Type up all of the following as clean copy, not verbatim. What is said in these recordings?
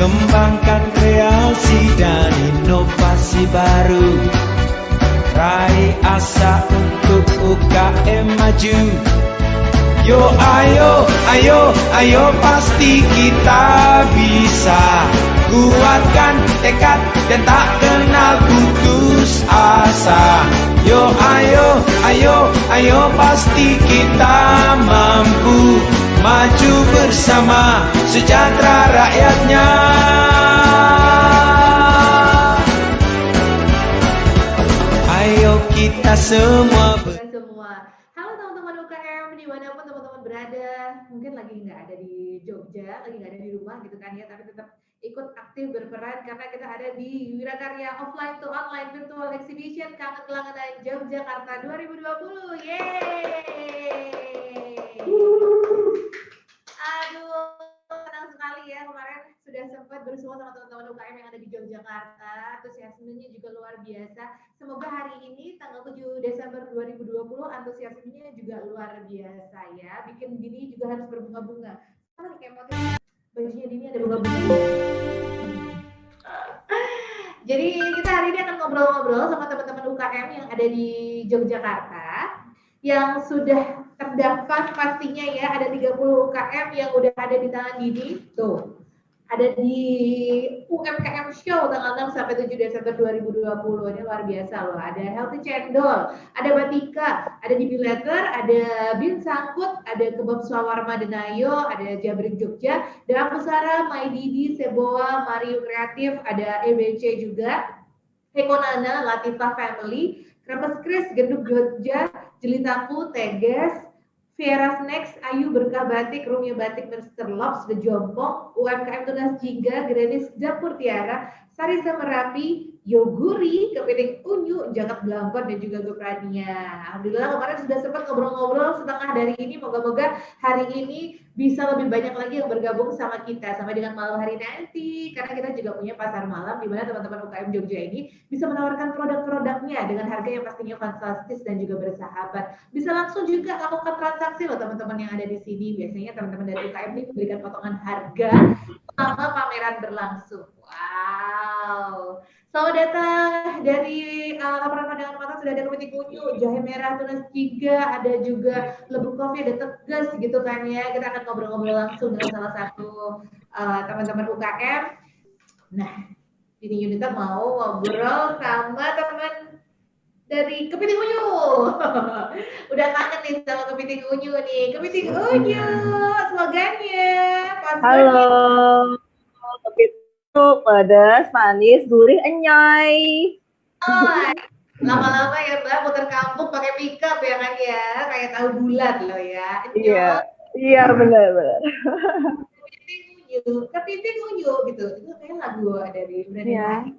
Kembangkan kreasi dan inovasi baru, raih asa untuk UKM maju. Yo ayo, ayo, ayo pasti kita bisa. Kuatkan tekad dan tak kenal putus asa. Yo ayo, ayo, ayo pasti kita mampu. Maju bersama sejahtera rakyatnya. Ayo kita semua Halo teman-teman UKM dimanapun teman-teman berada, mungkin lagi nggak ada di Jogja, lagi nggak ada di rumah gitu kan ya, tapi tetap ikut aktif berperan karena kita ada di Wirakarya Offline to Online Virtual Exhibition Kangen Kelangenan Yogyakarta 2020. Yeay! Aduh, senang sekali ya, kemarin sudah sempat bersua sama teman-teman UKM yang ada di Yogyakarta. Antusiasmenya juga luar biasa. Semoga hari ini tanggal 7 Desember 2020 antusiasmenya juga luar biasa ya. Bikin Dini juga harus berbunga-bunga. Sama nih kayak motif bajunya Dini ada bunga-bunga. Jadi kita hari ini akan ngobrol-ngobrol sama teman-teman UKM yang ada di Yogyakarta yang sudah terdaftar pastinya ya, ada 30 UKM yang udah ada di tangan Dini. Tuh, ada di UMKM Show tanggal 6 sampai 7 Desember 2020. Ini luar biasa loh. Ada Healthy Cendol, ada Batika, ada di Biletter, ada Bin Sangkut, ada Kebab Swawarma Denayo, ada Jabrik Jogja, ada Pusara, My Didi, Seboa, Mario Kreatif, ada EBC juga, Hekonana, Latifah Family, Krepes Kris, Genduk Jogja, Jelitaku, Teges, Viera Snacks, Ayu Berkah Batik, Rumia Batik, Mr. Lobs, The Jompong, UMKM Tunas Jingga, Grenis Dapur Tiara, Sarisa Merapi, Yoguri, Kepiting Unyu, Jakat Blampon, dan juga Geprania. Alhamdulillah kemarin sudah sempat ngobrol-ngobrol setengah dari ini. Moga-moga hari ini bisa lebih banyak lagi yang bergabung sama kita sampai dengan malam hari nanti. Karena kita juga punya pasar malam di mana teman-teman UKM Jogja ini bisa menawarkan produk-produknya dengan harga yang pastinya fantastis dan juga bersahabat. Bisa langsung juga lakukan transaksi loh teman-teman yang ada di sini. Biasanya teman-teman dari UKM ini memberikan potongan harga selama pameran berlangsung. Wow. Selamat datang dari laporan pandangan mata sudah ada Kepiting Unyu, Jahe Merah Tunas Jingga, ada juga Lebu Coffee, ada Tegas gitu kan ya. Kita akan ngobrol-ngobrol langsung dengan salah satu teman-teman UKM. Nah, ini Yunita mau ngobrol sama teman dari Kepiting Unyu. Udah kangen nih sama Kepiting Unyu nih. Kepiting Unyu, slogannya. Halo, Kepiting pedas, manis, gurih, enyoy. Oh, lama-lama ya Mbak muter kampung pakai pickup ya kan ya, kayak tahu bulat loh ya. Iya benar. Kepiting unyu gitu. Itu kayak lagu dari Brandon Iya.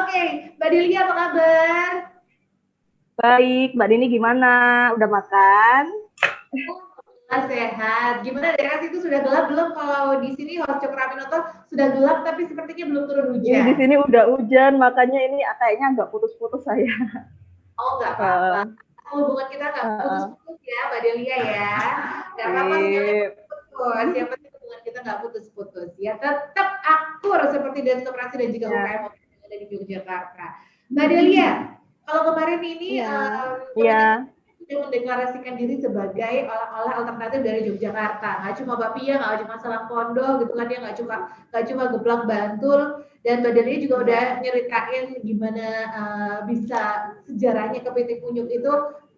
Oke, Mbak Delia apa kabar? Baik, Mbak Dini gimana? Udah makan? Sehat. Gimana daerah situ sudah gelap belum? Kalau di sini Host Cokraminoto sudah gelap tapi sepertinya belum turun hujan. Di sini udah hujan, makanya ini kayaknya agak putus-putus saya. Oh nggak apa-apa. Hubungan kita nggak putus-putus ya, Mbak Delia ya. Nggak apa-apa putus. Yang penting hubungan kita nggak putus-putus. Ya tetap akur seperti Dinas Koperasi dan juga UKM yang ada di Yogyakarta. Mbak Delia, kalau kemarin ini sudah mendeklarasikan diri sebagai oleh-oleh alternatif dari Yogyakarta. Nggak cuma bapia, nggak cuma selang pondok gitu kan ya, nggak cuma geplak Bantul. Dan Mbak Delia juga udah nyeritain gimana bisa sejarahnya Kepiting Unyu itu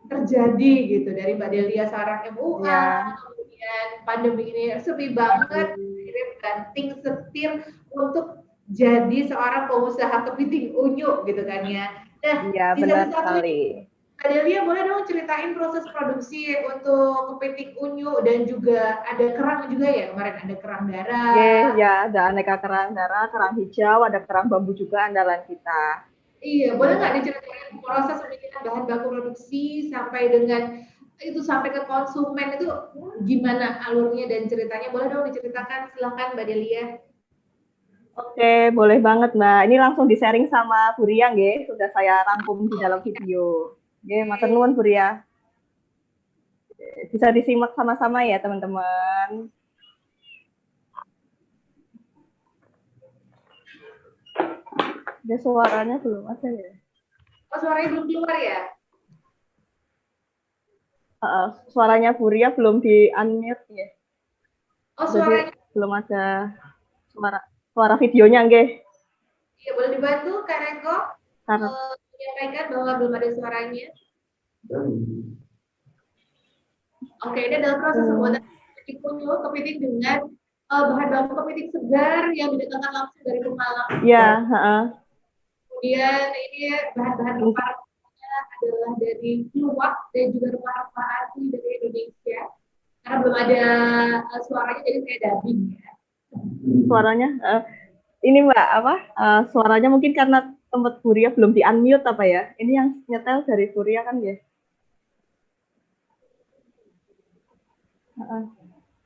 terjadi gitu dari Mbak Delia seorang MUA, kemudian pandemi ini sepi banget, akhirnya banting setir untuk jadi seorang pengusaha Kepiting Unyu gitu kan ya. Nah, di benar satu sekali. Adelia boleh dong ceritain proses produksi untuk Kepiting Unyu dan juga ada kerang juga ya kemarin, ada kerang darah. Ya, ada aneka kerang darah, kerang hijau, ada kerang bambu juga andalan kita. Iya, boleh nggak diceritain proses pemilihan bahan baku produksi sampai dengan itu sampai ke konsumen itu gimana alurnya dan ceritanya? Boleh dong diceritakan, silakan Mbak Delia. Oke, boleh banget Mbak. Ini langsung di-sharing sama Bu Ria, nggih. Sudah saya rangkum di dalam video. Nggih, matur nuwun Bu Ria. Bisa disimak sama-sama ya, teman-teman. Ada suaranya belum ada ya? Oh, suaranya belum keluar ya? Suaranya Furia belum di unmute ya. Oh, Jadi suaranya. belum ada suara videonya nggih. Iya, boleh dibantu Kak Reko Karena menyampaikan bahwa belum ada suaranya. Oke, ini adalah proses pembuatan kepiting unyu, kepiting dengan bahan baku kepiting segar yang didatangkan langsung dari pemalang. ya, Kemudian ini bahan-bahan rempah-rempahnya adalah dari luwak dan juga rempah-rempah asli dari Indonesia. Karena belum ada suaranya, jadi saya dubbing ya. Suaranya ini Mbak suaranya mungkin karena tempat Furia belum di unmute apa ya? Ini yang nyetel dari Furia kan ya?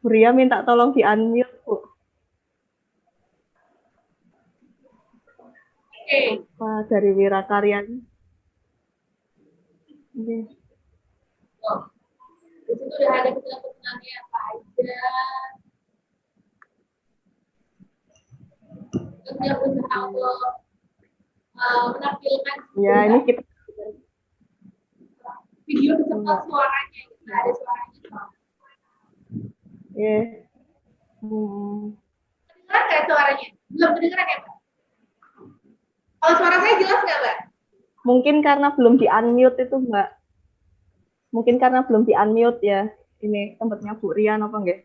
Furia minta tolong di unmute Bu. Apa dari Wirakaryani? Oke. Oh, di situ udah ada keterangannya apa aja. Yang berusaha untuk menampilkan ya ini kita video beserta suaranya, kita ada suaranya. Kedengeran nggak suaranya? Belum kedengeran ya, Mbak? Kalau suara saya jelas nggak, Mbak? Mungkin karena belum di unmute itu, Mbak. Mungkin karena belum di unmute ya. Ini tempatnya Bu Rian apa enggak?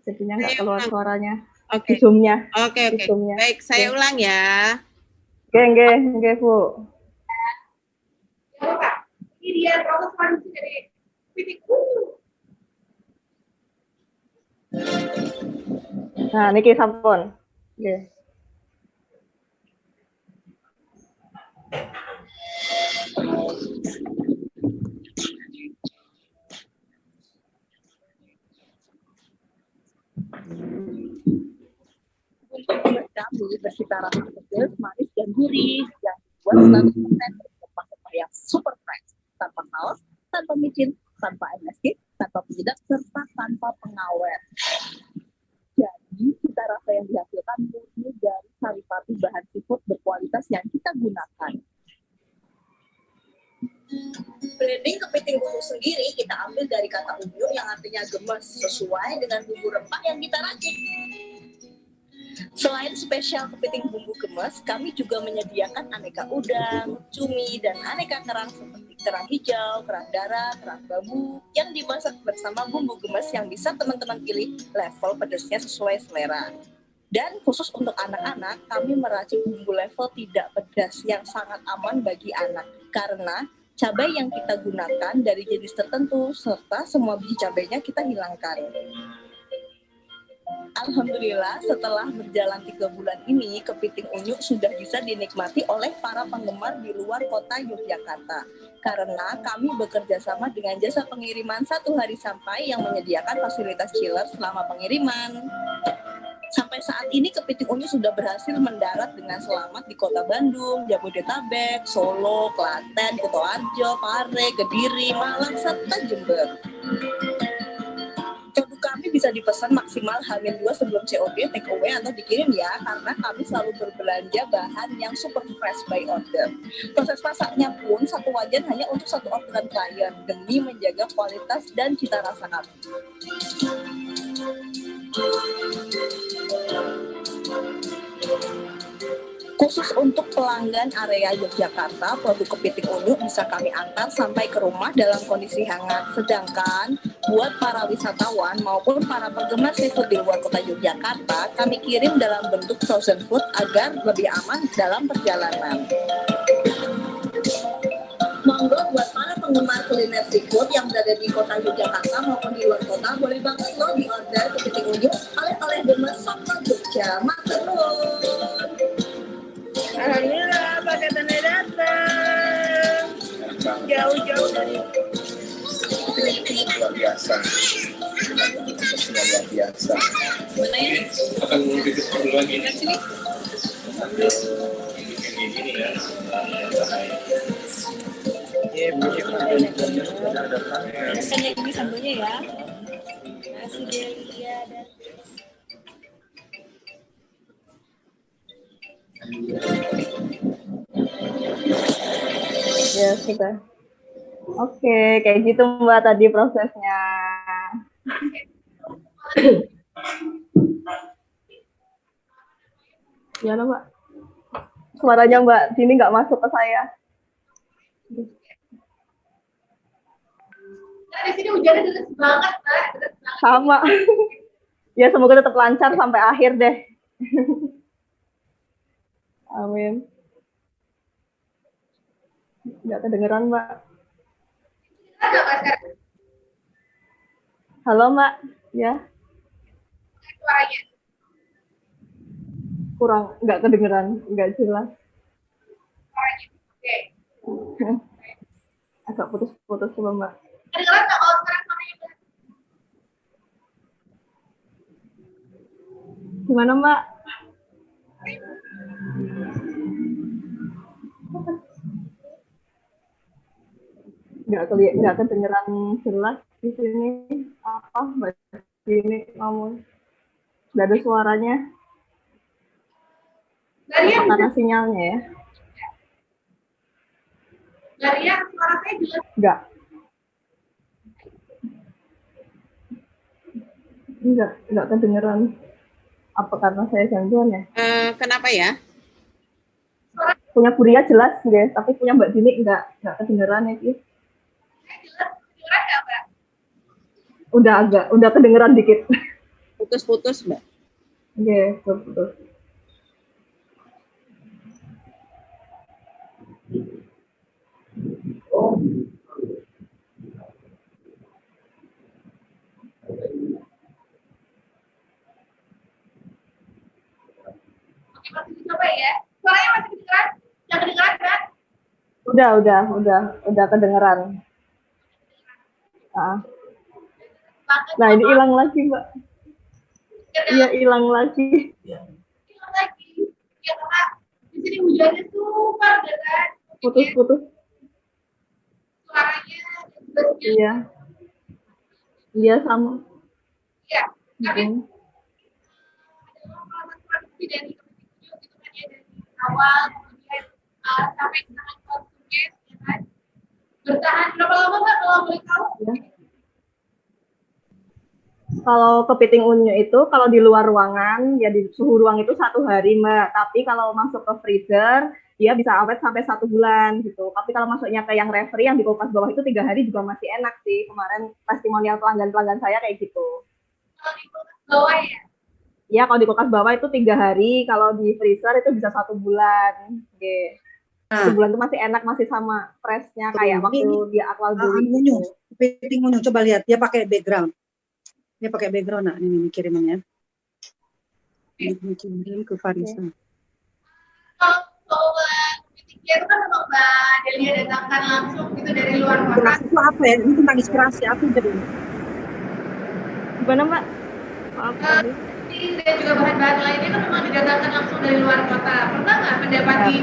Jadinya nggak keluar suaranya. Oke. Zoom-nya. Oke. Baik, saya ulang ya. Oke, Bu. Ya, Pak. Ini dia proses produksi dari kepiting unyu. Nah, niki sampun. Oke. Kami bercita rasa pedas, manis dan gurih yang dibuat 100% dari rempah-rempah yang super fresh, tanpa saus, tanpa micin, tanpa MSG, tanpa penyedap, serta tanpa pengawet. Jadi cita rasa yang dihasilkan murni dari saripati bahan seafood berkualitas yang kita gunakan. Blending kepiting unyu sendiri kita ambil dari kata unyu yang artinya gemes sesuai dengan bumbu rempah yang kita racik. Selain spesial kepiting bumbu gemes, kami juga menyediakan aneka udang, cumi, dan aneka kerang seperti kerang hijau, kerang darah, kerang bambu yang dimasak bersama bumbu gemes yang bisa teman-teman pilih level pedasnya sesuai selera. Dan khusus untuk anak-anak, kami meracik bumbu level tidak pedas yang sangat aman bagi anak karena cabai yang kita gunakan dari jenis tertentu serta semua biji cabainya kita hilangkan. Alhamdulillah setelah berjalan 3 bulan ini, kepiting unyu sudah bisa dinikmati oleh para penggemar di luar kota Yogyakarta. Karena kami bekerja sama dengan jasa pengiriman 1 hari sampai yang menyediakan fasilitas chiller selama pengiriman. Sampai saat ini kepiting unyu sudah berhasil mendarat dengan selamat di kota Bandung, Jabodetabek, Solo, Klaten, Kutoarjo, Pare, Kediri, Malang, serta Jember. Produk kami bisa dipesan maksimal H-2 sebelum COD, take away atau dikirim ya, karena kami selalu berbelanja bahan yang super fresh by order. Proses masaknya pun 1 wajan hanya untuk 1 orderan klien demi menjaga kualitas dan cita rasa kami. Khusus untuk pelanggan area Yogyakarta, produk kepiting unyu bisa kami antar sampai ke rumah dalam kondisi hangat. Sedangkan buat para wisatawan maupun para penggemar seafood di luar kota Yogyakarta, kami kirim dalam bentuk frozen food agar lebih aman dalam perjalanan. Monggo buat para penggemar kuliner seafood yang berada di kota Yogyakarta maupun di luar kota, boleh banget loh di order kepiting unyu oleh gemes Soto Jogja. Matur nuwun. Alhamdulillah paketannya datang jauh-jauh dari luar biasa. Luar biasa. Mana ya? Akan dikit dulu lagi. Sini. Ini ya. Rasanya ini sambelnya ya. Nasi Delia dan Ya, sudah. Oke, kayak gitu Mbak tadi prosesnya. Ya Mbak. Suaranya Mbak Dini nggak masuk ke saya. Nah, di sini hujannya deras banget, Mbak. Deras banget. Sama. Ya semoga tetap lancar sampai akhir deh. Amin. Nggak kedengeran Mbak. Ada Mbak sekarang Halo Mbak, ya suaranya. kurang, nggak kedengeran, nggak jelas. Suaranya. Oke. Agak putus-putus coba Mbak. Kedengeran nggak kalau sekarang suaranya, Mbak? Gimana Mbak? Nggak kedengeran jelas di sini apa Mbak Dini ngomong. Nggak ada suaranya. Garian, Karena sinyalnya ya. Garian, suara saya jelas. Nggak kedengeran. Apa karena saya gangguan ya? Kenapa ya? Punya Buria jelas guys, tapi punya Mbak Dini nggak kedengeran ya guys. Saya jelas. Kedengeran nggak, Mbak? Udah kedengeran dikit. Putus-putus, Mbak. Oke, betul. Oke, masih dicoba ya. Suaranya masih kedengeran? Yang kedengeran, Mbak? Udah kedengeran. Banget. Nah ini hilang lagi Mbak. Iya hilang lagi. Hilang lagi. Ya, karena di sini hujannya super deras. Putus. Suaranya jelasnya. Iya sama. Iya. Tapi Hmm. produksi dari kementerian itu kan ya, dari awal kemudian sampai ke tangan konsumen, ya kan? Bertahan berapa lama Mbak kalau boleh tahu? Ya. Kalau kepiting unyu itu kalau di luar ruangan ya di suhu ruang itu 1 hari Mbak. Tapi kalau masuk ke freezer dia bisa awet sampai 1 bulan gitu. Tapi kalau masuknya ke yang refrigerator yang di kulkas bawah itu 3 hari juga masih enak sih. Kemarin testimonial pelanggan saya kayak gitu. Kalau di kulkas bawah ya? Ya kalau di kulkas bawah itu 3 hari. Kalau di freezer itu bisa 1 bulan. Oke. 1 bulan itu masih enak, masih sama freshnya kayak waktu dia akal dulu. Unyu, kepiting unyu, coba lihat dia pakai background. Dia pakai background, nah ini kirimannya. Ini kirim ke Farisa. Kalau kepitingnya itu kan memang Mbak Delia datangkan langsung gitu dari luar kota. Inspirasi itu apa ya? Ini tentang inspirasi apa jadi? Gimana Mbak? Maaf. Dan juga bahan-bahan lainnya kan memang didatangkan langsung dari luar kota. Pernah nggak mendapati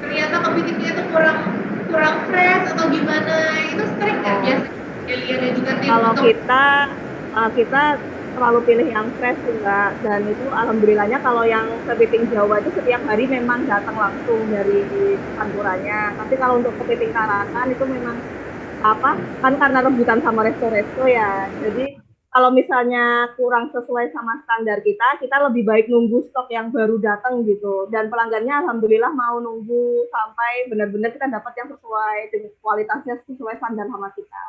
ternyata kepitingnya itu kurang fresh atau gimana? Itu sering nggak biasa Delia dan juga tim? Kalau kita selalu pilih yang fresh juga, dan itu alhamdulillahnya kalau yang kepiting Jawa itu setiap hari memang datang langsung dari panturannya. Tapi kalau untuk kepiting Tarakan itu memang kan karena rebutan sama resto-resto ya. Jadi kalau misalnya kurang sesuai sama standar kita lebih baik nunggu stok yang baru datang gitu. Dan pelanggannya alhamdulillah mau nunggu sampai benar-benar kita dapat yang sesuai dengan kualitasnya sesuai standar sama kita.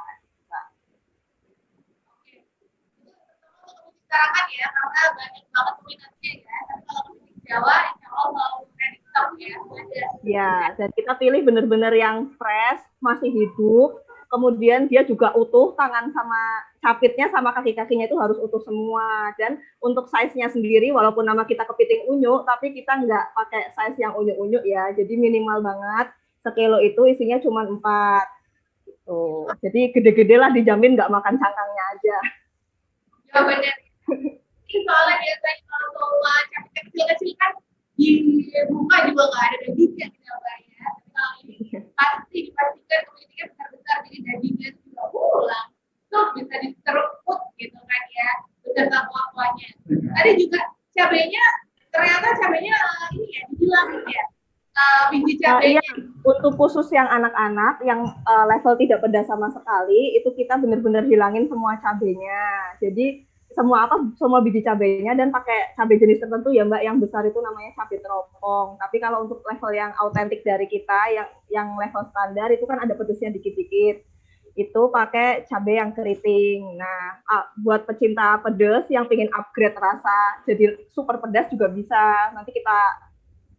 Tarakan ya, karena banyak banget peminatnya ya. Tapi kalau kepiting Jawa, insya Allah mau ready stock ya. Ya, dan kita pilih benar-benar yang fresh, masih hidup. Kemudian dia juga utuh, tangan sama capitnya sama kaki-kakinya itu harus utuh semua. Dan untuk size-nya sendiri, walaupun nama kita kepiting unyu, tapi kita nggak pakai size yang unyu-unyu ya. Jadi minimal banget, sekilo itu isinya cuma 4. Gitu. Jadi gede-gede lah, dijamin nggak makan cangkangnya aja. Jawabannya. Ini soalnya biasanya kalau bawa capit kecil-kecil kan di rumah juga nggak ada dagingnya gitu Mbak ya. Tapi kalau ini pasti dipastikan kepitingnya besar-besar, jadi dagingnya juga langsung bisa diseruput gitu kan ya, beserta kuah-kuahnya. Tadi juga cabenya, ternyata cabenya ini ya dihilangin ya. biji Iya, cabenya. untuk khusus yang anak-anak yang level tidak pedas sama sekali, itu kita benar-benar hilangin semua cabenya. Jadi semua biji cabenya dan pakai cabai jenis tertentu ya Mbak, yang besar itu namanya cabai teropong. Tapi kalau untuk level yang autentik dari kita, yang level standar itu kan ada pedasnya dikit-dikit. Itu pakai cabai yang keriting. Nah, buat pecinta pedas yang pengen upgrade rasa jadi super pedas juga bisa. Nanti kita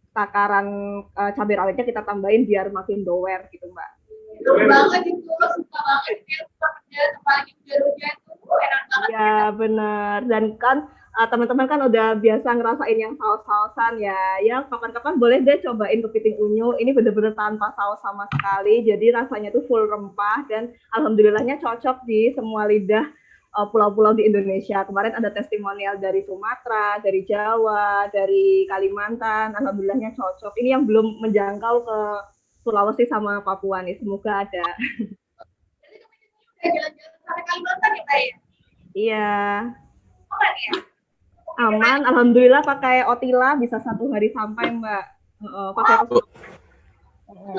takaran cabai rawitnya kita tambahin biar makin doer gitu Mbak. Enak banget itu, suka banget ya, suka pedas, apalagi hujan-hujan tuh enak banget. Ya bener, dan kan teman-teman kan udah biasa ngerasain yang saus-sausan ya kapan-kapan boleh deh cobain kepiting unyu. Ini bener-bener tanpa saus sama sekali, jadi rasanya tuh full rempah dan alhamdulillahnya cocok di semua lidah pulau-pulau di Indonesia. Kemarin ada testimonial dari Sumatera, dari Jawa, dari Kalimantan, alhamdulillahnya cocok. Ini yang belum menjangkau ke Sulawesi sama Papua nih, semoga ada. Jadi kepiting unyu udah jalan-jalan sampai Kalimantan ya Mbak ya? Iya, Aman ya? aman. Alhamdulillah pakai Otila bisa 1 hari sampai Mbak. Pakai Itu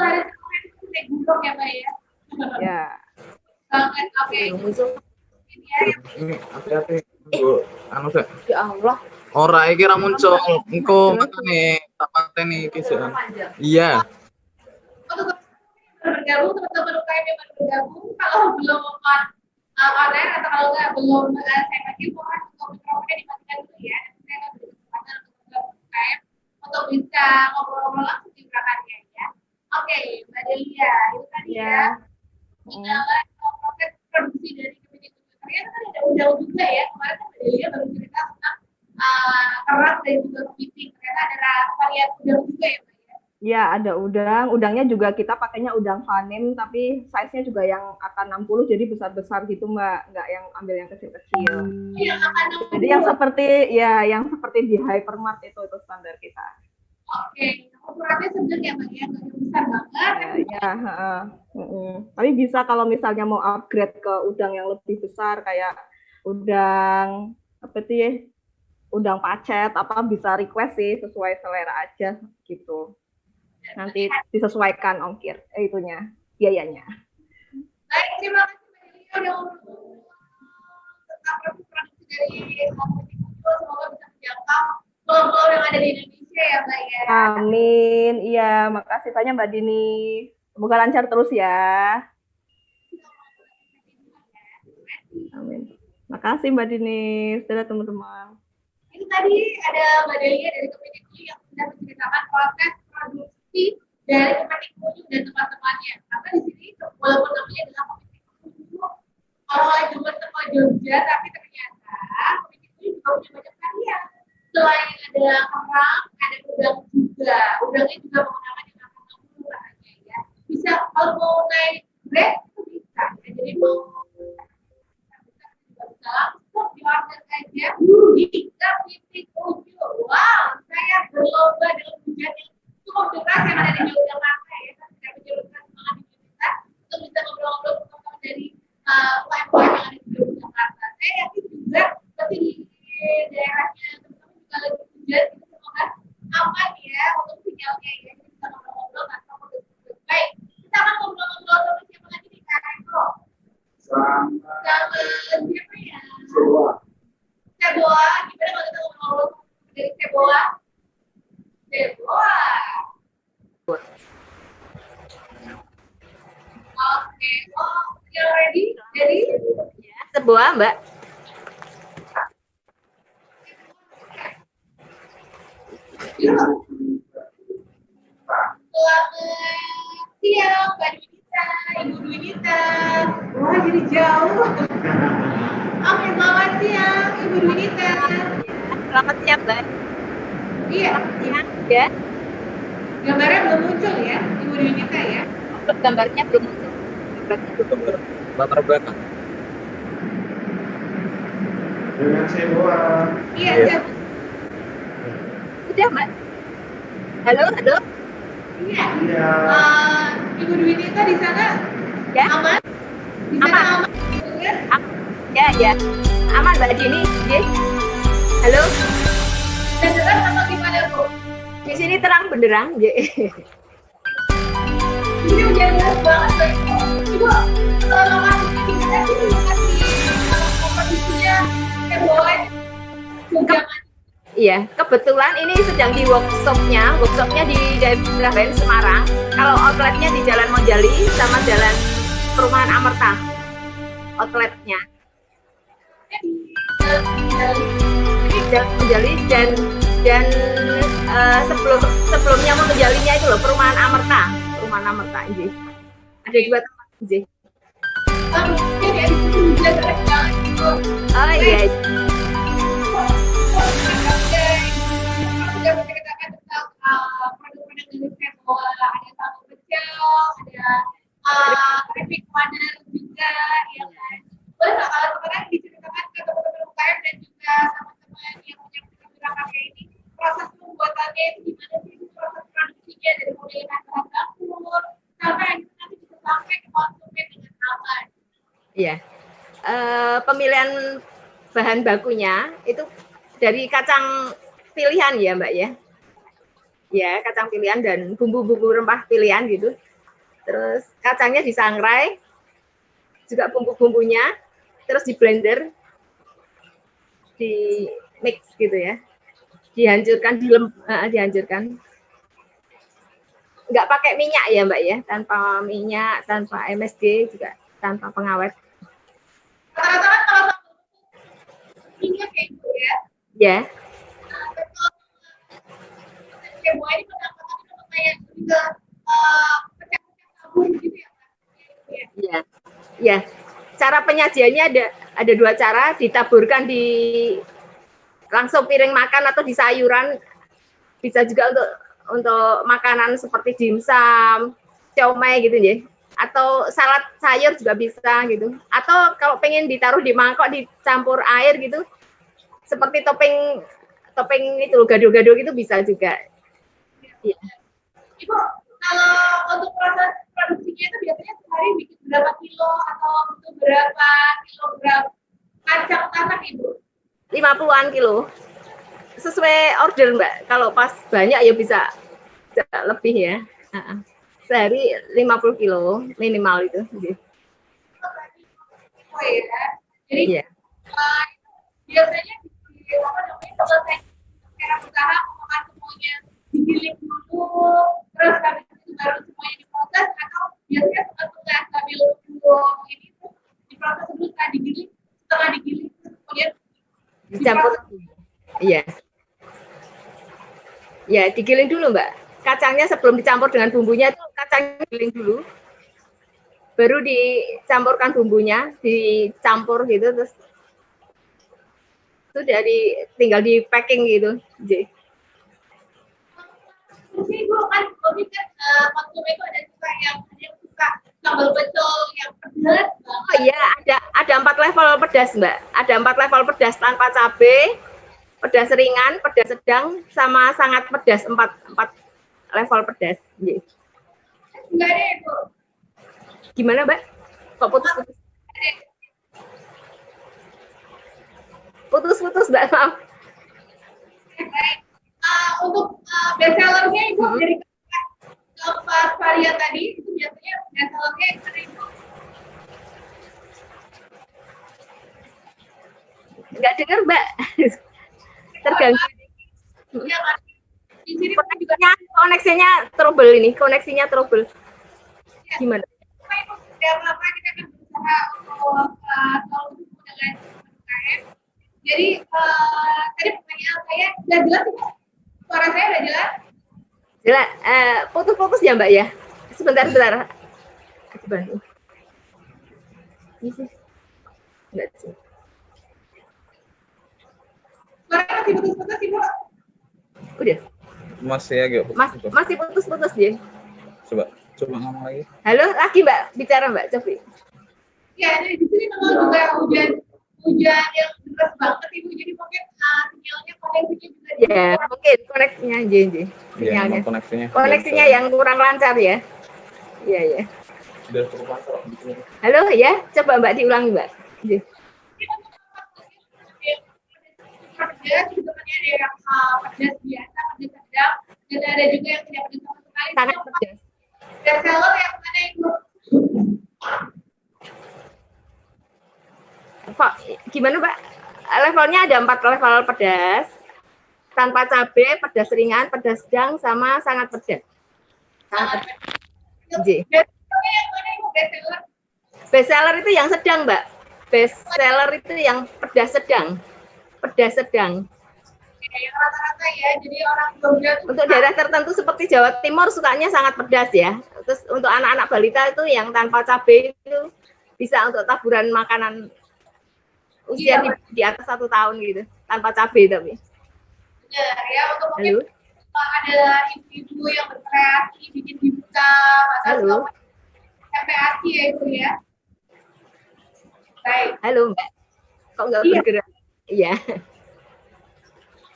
hari kemarin itu naik gunung ya Mbak ya? ya. Banget, oke. Ini ya, Ini hati-hati. Gue anu sih. Ya Allah. Ora iki ra muncul. Engko makane tak pateni iki sih. Iya. untuk bergabung, teman-teman UKM yang baru bergabung, kalau belum online atau kalau nggak belum saya bagi, mohon untuk mikrofonnya dimatikan dulu ya. Nanti saya akan beri kesempatan untuk UKM untuk bisa ngobrol-ngobrol langsung di belakangnya ya. Oke, Mbak Delia, itu tadi ya. Tinggalkan proses produksi dari kepiting unyu. Ternyata kan ada udang juga ya. Kemarin kan Mbak Delia baru cerita tentang kerang dan juga kepiting. Ternyata ada varian udang juga ya, Mbak. Ya, ada udang. Udangnya juga kita pakainya udang panen, tapi size-nya juga yang akan 60, jadi besar-besar gitu, Mbak. Nggak yang ambil yang kecil-kecil. Jadi yang seperti di hypermart itu standar kita. Oke, ukurannya sedang ya, Mbak ya, nggak besar banget. Tapi bisa kalau misalnya mau upgrade ke udang yang lebih besar, kayak udang udang pacet, bisa request sih, sesuai selera aja gitu. Nanti disesuaikan biayanya. Baik, terima kasih Mbak Delia udah tentang produksi dari kepiting unyu. Semoga bisa menjangkau pulau-pulau yang ada di Indonesia ya, Mbak ya. Amin. Iya, makasih banyak Mbak Dini. Semoga lancar terus ya. Amin. Makasih Mbak Dini. Dadah teman-teman. Ini tadi ada Mbak Delia dari kepiting unyu yang sudah menceritakan proses produksi dari kepiting unyu dan teman-temannya. Karena di sini walaupun namanya adalah kepiting unyu, kalau cuma teko Jogja, tapi ternyata kepiting unyu juga punya banyak varian. Selain ada kerang, ada udang juga. Udangnya juga menggunakan yang akan katanya ya. Bisa kalau mau naik bread itu bisa. Ya, jadi mau bisa langsung di order aja di kepiting unyu. Wow, saya berlomba dengan hujan yang cukup deras yang ada di Yogyakarta ya. Saya menyuruhkan semangat di kita untuk bisa ngobrol-ngobrol teman-teman dari UMKM yang ada di Yogyakarta. Saya yakin juga seperti di daerahnya teman-teman juga lagi hujan, itu semoga aman ya untuk sinyalnya ya. Jadi bisa ngobrol-ngobrol tanpa putus-putus. Baik, kita akan ngobrol-ngobrol sama siapa lagi nih Kak Eko? Sama siapa ya? Ceboa. Gimana kalau kita ngobrol-ngobrol dari Ceboa? Oke, you're ready? Jadi Sebuah, Mbak. Selamat siang, Mbak Dwinita, Ibu Dwinita. Wah, jadi jauh. Oke, selamat siang, Ibu Dwinita. Selamat siang, Mbak. Iya, Ya, gambarnya belum muncul ya, Ibu Dwinita ya. gambarnya belum muncul. Latar belakang. Iya, Iya. Udah, Mbak. Halo. Iya. Ibu Dwinita di sana Ya. aman? Di sana Aman. Ya? Ya. Aman, Mbak Dini. Yes. Halo. Dan dengar apa gimana, Bu? Ya, Di sini terang benderang. Ini hujan deras banget Ibu. Lokasi tinggalnya di lokasi kompetisinya kayak boleh jangan. Iya, kebetulan ini sedang di workshopnya di daerah Bayan Semarang. Kalau outletnya di Jalan Monjali sama Jalan Perumahan Amerta. Outletnya. Ini Jalan Monjali dan sebelumnya Monjalinya itu loh Perumahan Amerta ini. Ada 2 tempat ini. Oh iya. Kita katakan tentang produk-produk dari Semola, ada tahu pecel, ada keripik wader juga, ya kan. Boleh nggak kalau sekarang diceritakan ke teman-teman UKM dan juga teman-teman yang punya pakai ini, proses pembuatannya itu gimana sih, proses produksinya dari mulai bahan dapur sampai nanti bisa sampai ke konsumen dengan aman. Iya. Pemilihan bahan bakunya itu dari kacang pilihan ya Mbak ya. Ya, kacang pilihan dan bumbu-bumbu rempah pilihan gitu. Terus kacangnya disangrai, juga bumbu-bumbunya, terus di blender, di mix gitu ya. Dihancurkan, dihancurkan. Nggak pakai minyak ya Mbak ya, tanpa minyak, tanpa MSG, juga tanpa pengawet. Rata-rata kalau minyak kayak gitu ya. Ya. Semua ini pendapatan kayak juga pecah-pecah sabun gitu ya Pak? Iya, ya. Cara penyajiannya ada 2 cara, ditaburkan di langsung piring makan atau di sayuran, bisa juga untuk makanan seperti dimsum, siomay gitu ya, atau salad sayur juga bisa gitu. Atau kalau pengen ditaruh di mangkok dicampur air gitu, seperti topping itu gado-gado gitu bisa juga. Ya. Ibu, kalau untuk proses produksinya itu biasanya sehari bikin berapa kilo atau untuk berapa kilogram kacang tanah Ibu? 50-an kilo. Sesuai order Mbak. Kalau pas banyak ya bisa lebih ya. Sehari 50 kilo minimal itu. Oh ya. Jadi ya. Biasanya selesai sekarang usaha memakan semuanya digiling dulu, terus habis itu baru semuanya diproses, atau biasanya setelah sambil dulu ini tuh diproses dulu setelah digiling kemudian dicampur. Iya. Ya, digiling dulu Mbak. Kacangnya sebelum dicampur dengan bumbunya itu kacangnya digiling dulu. Baru dicampurkan bumbunya, dicampur gitu terus itu tinggal di packing gitu. Jadi Ibu kan konsumen itu ada juga yang suka sambal pecel yang pedas. Oh iya, ada 4 level pedas Mbak. Ada 4 level pedas tanpa cabai, pedas ringan, pedas sedang, sama sangat pedas. 4 level pedas. Enggak ada Ibu. Gimana Mbak? Kok putus-putus? Putus-putus Mbak, maaf. Baik. Untuk best sellernya Ibu dari keempat varian tadi itu biasanya best sellernya mana Ibu? Nggak dengar Mbak. Terganggu. Ya kan? Di sini Koneksinya trouble ini, koneksinya trouble. Ya. Gimana? Ibu sudah apa kita akan berusaha untuk selalu dengan UKM. Jadi tadi pertanyaan saya sudah jelas Ibu? Suara saya udah jelas? Jelas. Putus-putus ya Mbak ya. Sebentar. Coba. Ini sih. Enggak sih. Suaranya masih putus-putus Ibu? Udah. Masih agak Masih putus-putus dia. Coba ngomong lagi. Halo, lagi Mbak, bicara Mbak Cofi. Ya, di sini memang juga hujan yang deras banget Ibu, jadi mungkin sinyalnya koneksinya juga. Ya, mungkin koneksinya aja. Sinyalnya. Koneksinya yang kurang lancar ya. Iya. Halo ya, coba Mbak diulangi Mbak. Pedas juga ada yang pedas biasa, pedas sedang, dan ada ada juga yang tidak pedas sama sekali. Sangat pedas. Best seller yang mana Ibu? Gimana Mbak? Levelnya ada 4 level pedas. Tanpa cabai, pedas ringan, pedas sedang, sama sangat pedas. Sangat pedas. J. Best seller yang mana Ibu? Best seller? Best seller itu yang sedang, Mbak. Best seller itu yang pedas sedang. Pedas sedang. Yang rata-rata ya, jadi orang Jogja Untuk daerah tertentu seperti Jawa Timur sukanya sangat pedas ya. Terus untuk anak-anak balita itu yang tanpa cabai itu bisa untuk taburan makanan usia di atas 1 tahun gitu, tanpa cabai tapi. benar ya, untuk Halo. mungkin ada ibu-ibu yang berkreasi bikin dibuka, Halo. MPASI ya Ibu ya. Baik. Halo Mbak. Kok nggak Iya. bergerak? Iya.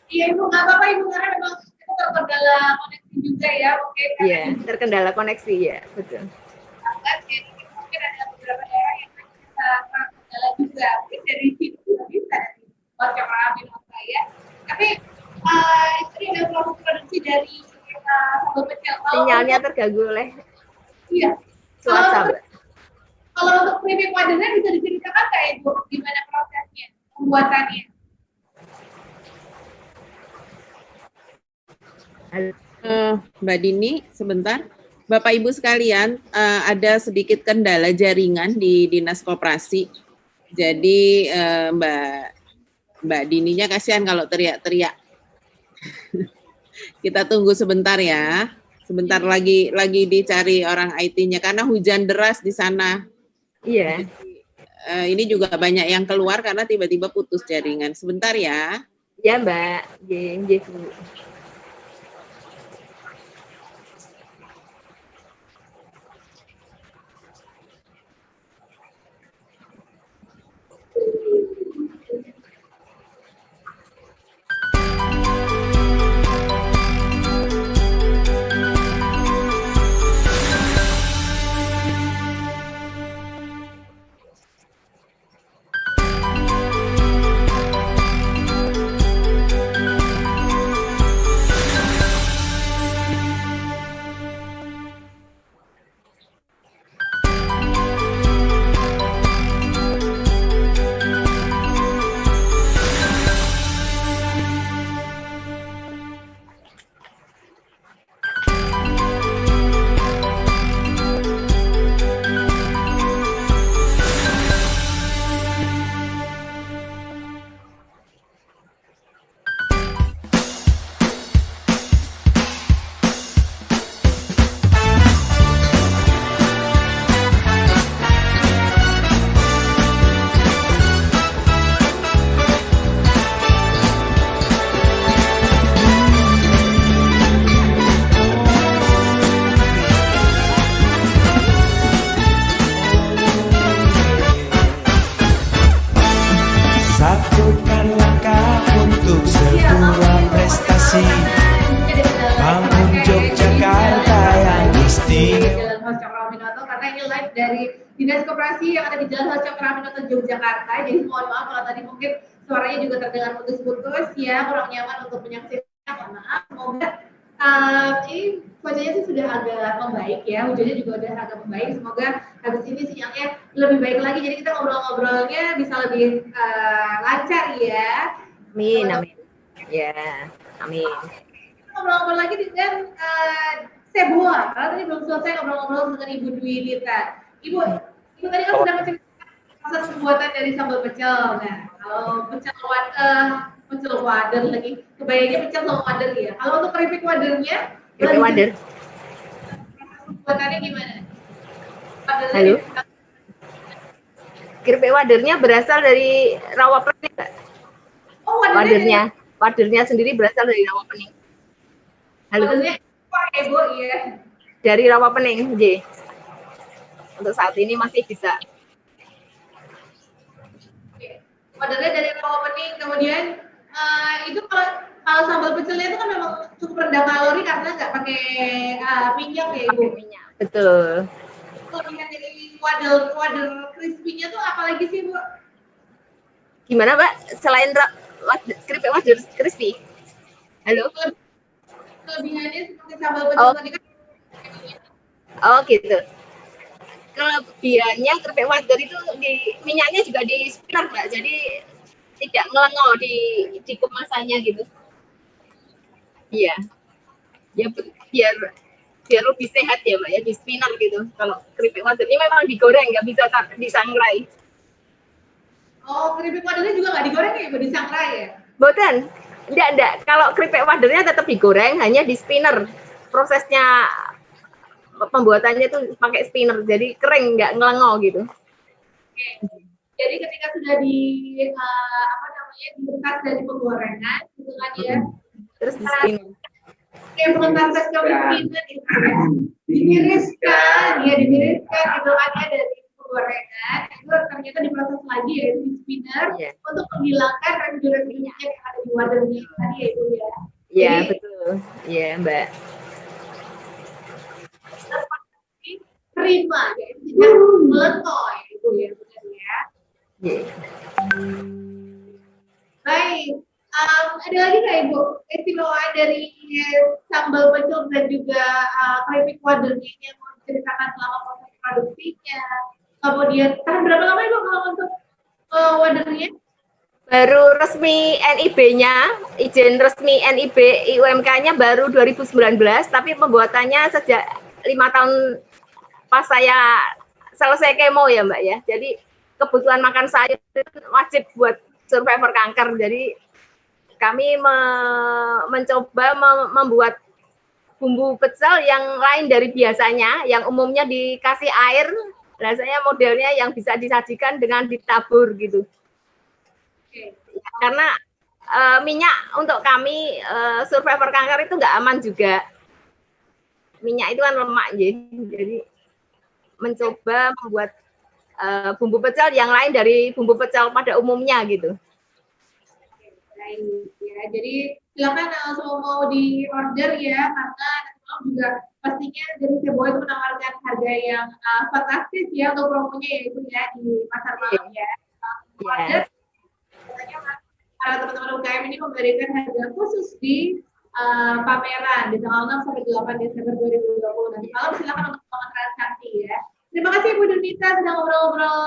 Iya Ibu, nggak apa-apa Ibu, karena memang kita terkendala koneksi juga ya, oke. Iya, terkendala koneksi ya, betul. Jadi mungkin ada beberapa daerah yang kita terkendala juga, mungkin dari situ juga bisa dari Bocor Ramin ya. Tapi ini ada proses produksi dari sambal pecel. Sinyalnya terganggu oleh Iya. cuaca, Mbak. Kalau untuk keripik wadernya bisa diceritakan nggak Ibu, gimana prosesnya, pembuatannya? Mbak Dini, sebentar. Bapak Ibu sekalian, ada sedikit kendala jaringan di Dinas Koperasi. Jadi Mbak Dininya kasihan kalau teriak-teriak. Kita tunggu sebentar ya. Sebentar lagi dicari orang IT-nya karena hujan deras di sana. Iya. Ini juga banyak yang keluar karena tiba-tiba putus jaringan. Sebentar ya. Ya Mbak. Iya, Bu. Satukan langkah untuk sebuah prestasi, bangun Yogyakarta yang istimewa. Jalan Hos Cokroaminoto, karena ini live dari Dinas Koperasi yang ada di Jalan Hos Cokroaminoto Yogyakarta. Jadi mohon maaf kalau tadi mungkin suaranya juga terdengar putus-putus ya, kurang nyaman untuk menyaksikannya. Mohon maaf. Semoga ini cuacanya sih sudah agak membaik ya, hujannya juga udah agak membaik. Semoga habis ini sinyalnya lebih baik lagi, jadi kita ngobrol-ngobrolnya bisa lebih lancar ya. Amin, amin. Ya, amin. Ngobrol-ngobrol lagi dengan Seboa. Kalau tadi belum selesai ngobrol-ngobrol dengan Ibu Dwi Nita. Ibu tadi kan sudah menceritakan proses pembuatan dari sambal pecel. Nah, kalau pecel wader lagi, kebayangnya pecel sama wader ya. Kalau untuk keripik wadernya, Keripik wader. proses pembuatannya gimana? Wadernya Halo? bisa- Keripik wadernya berasal dari rawa pening, Mbak. Oh, wadernya. Wadernya sendiri berasal dari rawa pening. Halo? Wadernya apa ya, Bu? Iya. Dari rawa pening, J. Untuk saat ini masih bisa. Wadernya dari rawa pening, kemudian itu kalau sambal pecelnya itu kan memang cukup rendah kalori karena nggak pakai minyak ya Ibu. Minyak. Betul. Kalau yang dari wader crispy-nya tuh apa lagi sih Bu? Gimana, Mbak? Selain keripik wader crispy? Halo? kelebihannya seperti sambal pecel tadi kan. Oh gitu. Kelebihannya keripik wader itu di minyaknya juga di spinner Mbak, jadi tidak melengok di kemasannya gitu. Iya. Ya biar lebih sehat ya Mbak ya, di spinner gitu. Kalau keripik wader ini memang digoreng, nggak bisa disangrai. Oh, keripik wadernya juga nggak digoreng ya, Mbak, disangrai ya? Boten. Enggak. Kalau keripik wadernya tetap digoreng, hanya di spinner. Prosesnya pembuatannya itu pakai spinner, jadi kering, nggak ngelengok gitu. Oke. Jadi ketika sudah dilepas dari penggorengan, gitu kan ya. Terus di spinner. Yang pengentas kemungkinan itu ya, ditiriskan itu kan ya dari penggorengan, itu ternyata diproses lagi yaitu di spinner untuk menghilangkan residu-residu minyak yang ada di wadernya tadi ya itu ya. Iya betul, iya Mbak. Prima, yaitu tidak melengkoi itu ya benar ya. Yeah. Baik. Ada lagi nggak Ibu keistimewaan dari sambal pecel dan juga keripik wadernya yang mau diceritakan selama proses produksinya? Kemudian tahan berapa lama Ibu kalau untuk wadernya? Baru resmi NIB-nya, izin resmi NIB IUMK-nya baru 2019, tapi pembuatannya sejak 5 tahun pas saya selesai kemo ya Mbak ya. Jadi kebutuhan makan sayur itu wajib buat survivor kanker. Jadi kami mencoba membuat bumbu pecel yang lain dari biasanya, yang umumnya dikasih air, rasanya modelnya yang bisa disajikan dengan ditabur gitu. Karena minyak untuk kami survivor kanker itu nggak aman juga. Minyak itu kan lemak, jadi mencoba membuat bumbu pecel yang lain dari bumbu pecel pada umumnya gitu. Ya, jadi silakan kalau mau di order ya, karena juga pastinya dari Sebo itu menawarkan harga yang fantastis ya untuk promonya ya itu ya di pasar malam ya. Order, katanya teman-teman UKM ini memberikan harga khusus di pameran di tanggal 6 sampai 8 Desember 2020 nanti malam. Silakan untuk melakukan transaksi ya. Terima kasih Ibu Donita sudah ngobrol-ngobrol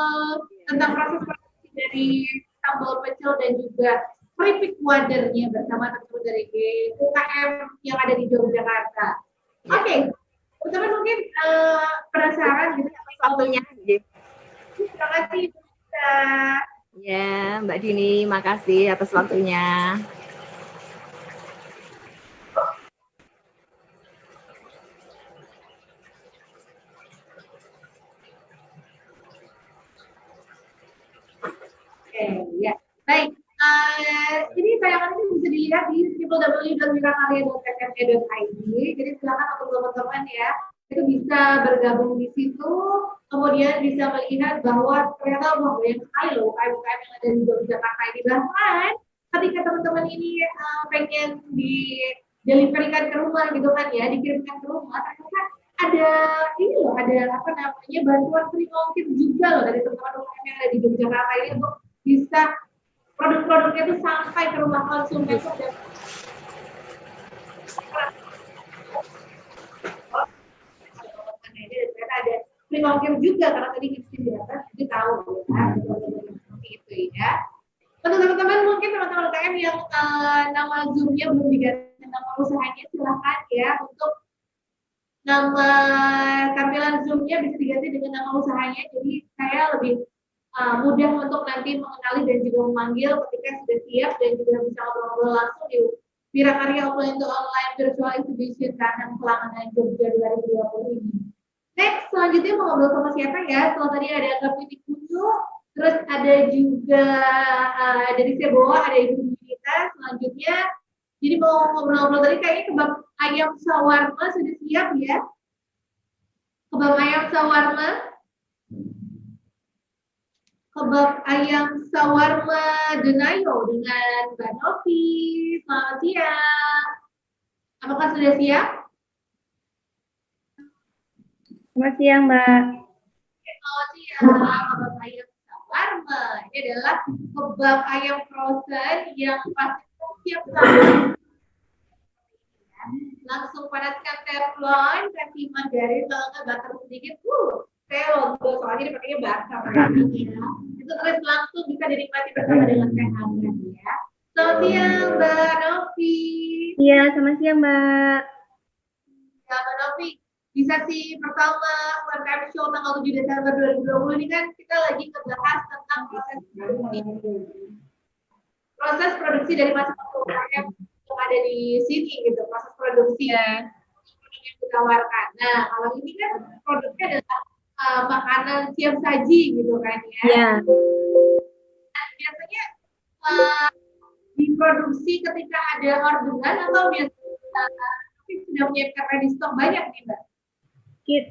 tentang proses produksi dari sambal pecel dan juga keripik wadernya bersama teman-teman dari UKM yang ada di Yogyakarta. Oke, teman-teman mungkin penasaran gitu waktunya. Terima kasih Ibu Donita. Ya, Mbak Dini, makasih atas waktunya. Oke, ya. Baik. Ini tayangan ini bisa dilihat di www.wirakarya.ppmd.id. Jadi silakan untuk teman-teman ya, itu bisa bergabung di situ, kemudian bisa melihat bahwa ternyata banyak sekali loh UKM-UKM yang ada di Yogyakarta ini. Bahkan ketika teman-teman ini pengen di-deliverykan ke rumah gitu kan ya, dikirimkan ke rumah, ternyata ada ini loh, ada apa namanya bantuan free ongkir juga loh dari teman-teman UKM yang ada di Yogyakarta ini untuk bisa produk-produknya itu sampai ke rumah konsumen dan ternyata ada free ongkir juga karena tadi kita di atas jadi tahu ya seperti itu ya. Untuk teman-teman mungkin teman-teman UKM yang nama Zoom-nya belum diganti nama usahanya silahkan ya untuk nama tampilan Zoom-nya bisa diganti dengan nama usahanya. Jadi saya lebih mudah untuk nanti mengenali dan juga memanggil ketika sudah siap dan juga bisa ngobrol-ngobrol langsung di Wirakarya Offline to Online Virtual Exhibition Kandang Kelanganan Jogja 2020 ini. Next, selanjutnya mau ngobrol sama siapa ya? Setelah tadi ada Kapiti Kunyu, terus ada juga dari Sebo, ada Ibu Donita. Selanjutnya, jadi mau ngobrol-ngobrol tadi kayaknya kebab ayam sawarma sudah siap ya? Kebab ayam sawarma. Kebab ayam sawarma Denayo dengan Mbak Novi. Selamat siang. Apakah sudah siap? Selamat siang, Mbak. Selamat siang. Kebab ayam sawarma. Ini adalah kebab ayam frozen yang pasti siap. Silakan panaskan teflon, kasih margarin, kalau nggak butter sedikit, saya logo soalnya dipakainya butter ya. Itu terus langsung bisa dinikmati bersama dengan teh hangat ya. Selamat siang Mbak Novi. Iya, selamat siang Mbak. Ya Mbak Novi, di sesi pertama UMKM Show tanggal 7 Desember 2020 ini kan kita lagi ngebahas tentang proses produksi dari masing-masing UMKM yang ada di sini gitu, proses produksi yang ditawarkan. Nah, kalau ini kan produknya adalah makanan siap saji gitu kan ya. Iya. Nah, biasanya diproduksi ketika ada orderan atau biasanya sudah menyiapkan ready stock banyak nih Mbak?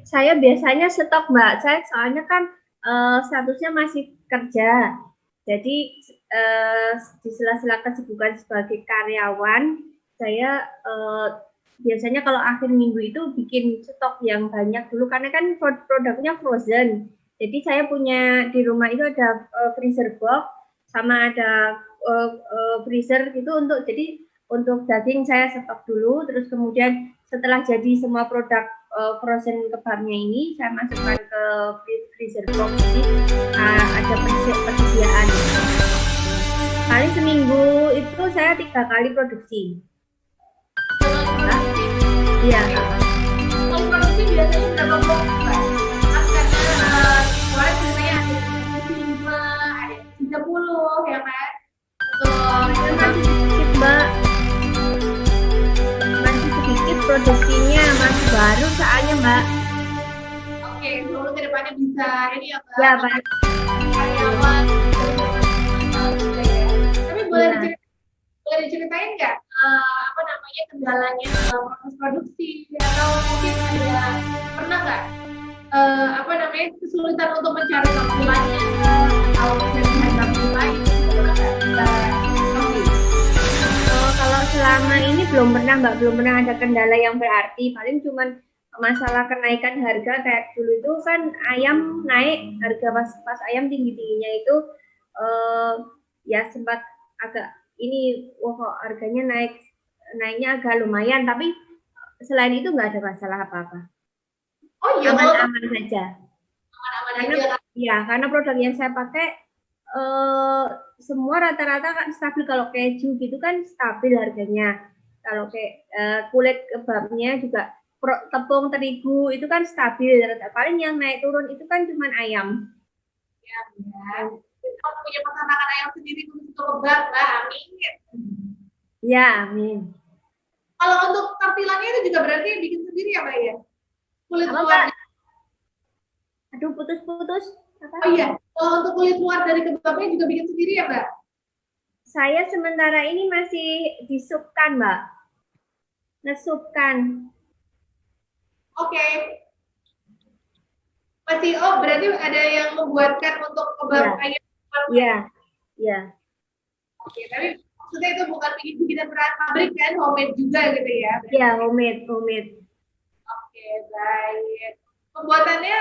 Saya biasanya stok Mbak. Saya soalnya kan statusnya masih kerja. Jadi di sela-sela kesibukan sebagai karyawan, saya biasanya kalau akhir minggu itu bikin stok yang banyak dulu karena kan produknya frozen. Jadi saya punya di rumah itu ada freezer box sama ada freezer gitu untuk daging saya stok dulu, terus kemudian setelah jadi semua produk frozen kebabnya ini saya masukkan ke freezer box. Jadi ada persediaan. Paling seminggu itu saya 3 kali produksi. Iya. Kalau produksi biasanya berapa box Mbak? Karena kemarin biasanya ada 5, ada 30 ya kan? Masih sedikit Mbak. Masih sedikit produksinya, masih baru soalnya Mbak. Oke, semoga kedepannya bisa ini ya Mbak. Ya Mbak. Karyawan. Tapi boleh diceritain nggak apa namanya kendalanya proses produksi atau mungkin pernah nggak apa namanya kesulitan untuk mencari tampilannya atau mencari tampilan itu pernah nggak? Kalau selama ini belum pernah ada kendala yang berarti, paling cuman masalah kenaikan harga kayak dulu itu kan ayam naik harga pas ayam tingginya itu ya sempat agak ini kok harganya naiknya agak lumayan, tapi selain itu nggak ada masalah apa-apa. Oh iya, aman-aman saja. Aman-aman aja. Ya, karena produk yang saya pakai semua rata-rata kan stabil. Kalau keju gitu kan stabil harganya. Kalau kayak kulit kebabnya juga tepung terigu itu kan stabil. Paling yang naik turun itu kan cuma ayam. Ya. Kamu punya peternakan ayam sendiri untuk kebab, Mbak? Amin. Ya, amin. Kalau untuk tampilannya itu juga berarti bikin sendiri ya, Mbak ya? Kulit Apa, luar. Mbak? Aduh, putus-putus. Oh iya, kalau untuk kulit luar dari kebabnya juga bikin sendiri ya, Mbak? Saya sementara ini masih disupkan, Mbak. Ngesupkan. Oke. Masih, berarti ada yang membuatkan untuk kebab ayam. Iya. Oke, tapi maksudnya itu bukan bikin-bikinan pabrik kan, homemade juga gitu ya? Iya, homemade. Oke, baik. Pembuatannya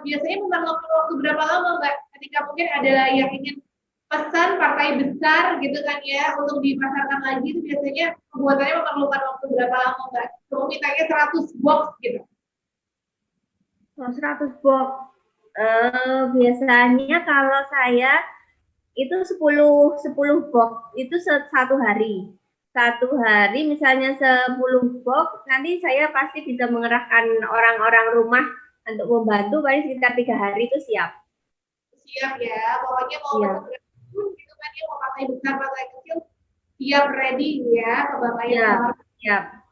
biasanya memakan waktu berapa lama, Mbak? Ketika mungkin ada yang ingin pesan partai besar gitu kan ya, untuk dipasarkan lagi itu biasanya pembuatannya memerlukan waktu berapa lama, Mbak? Cuma mintanya 100 box gitu. 100 box. Biasanya kalau saya itu 10 box itu satu hari. Satu hari misalnya 10 box, nanti saya pasti bisa mengerahkan orang-orang rumah untuk membantu, paling sekitar 3 hari itu siap. Siap ya, pokoknya mau gitu kan ya, mau partai besar, partai kecil, siap ready ya, kebab ayam. Siap.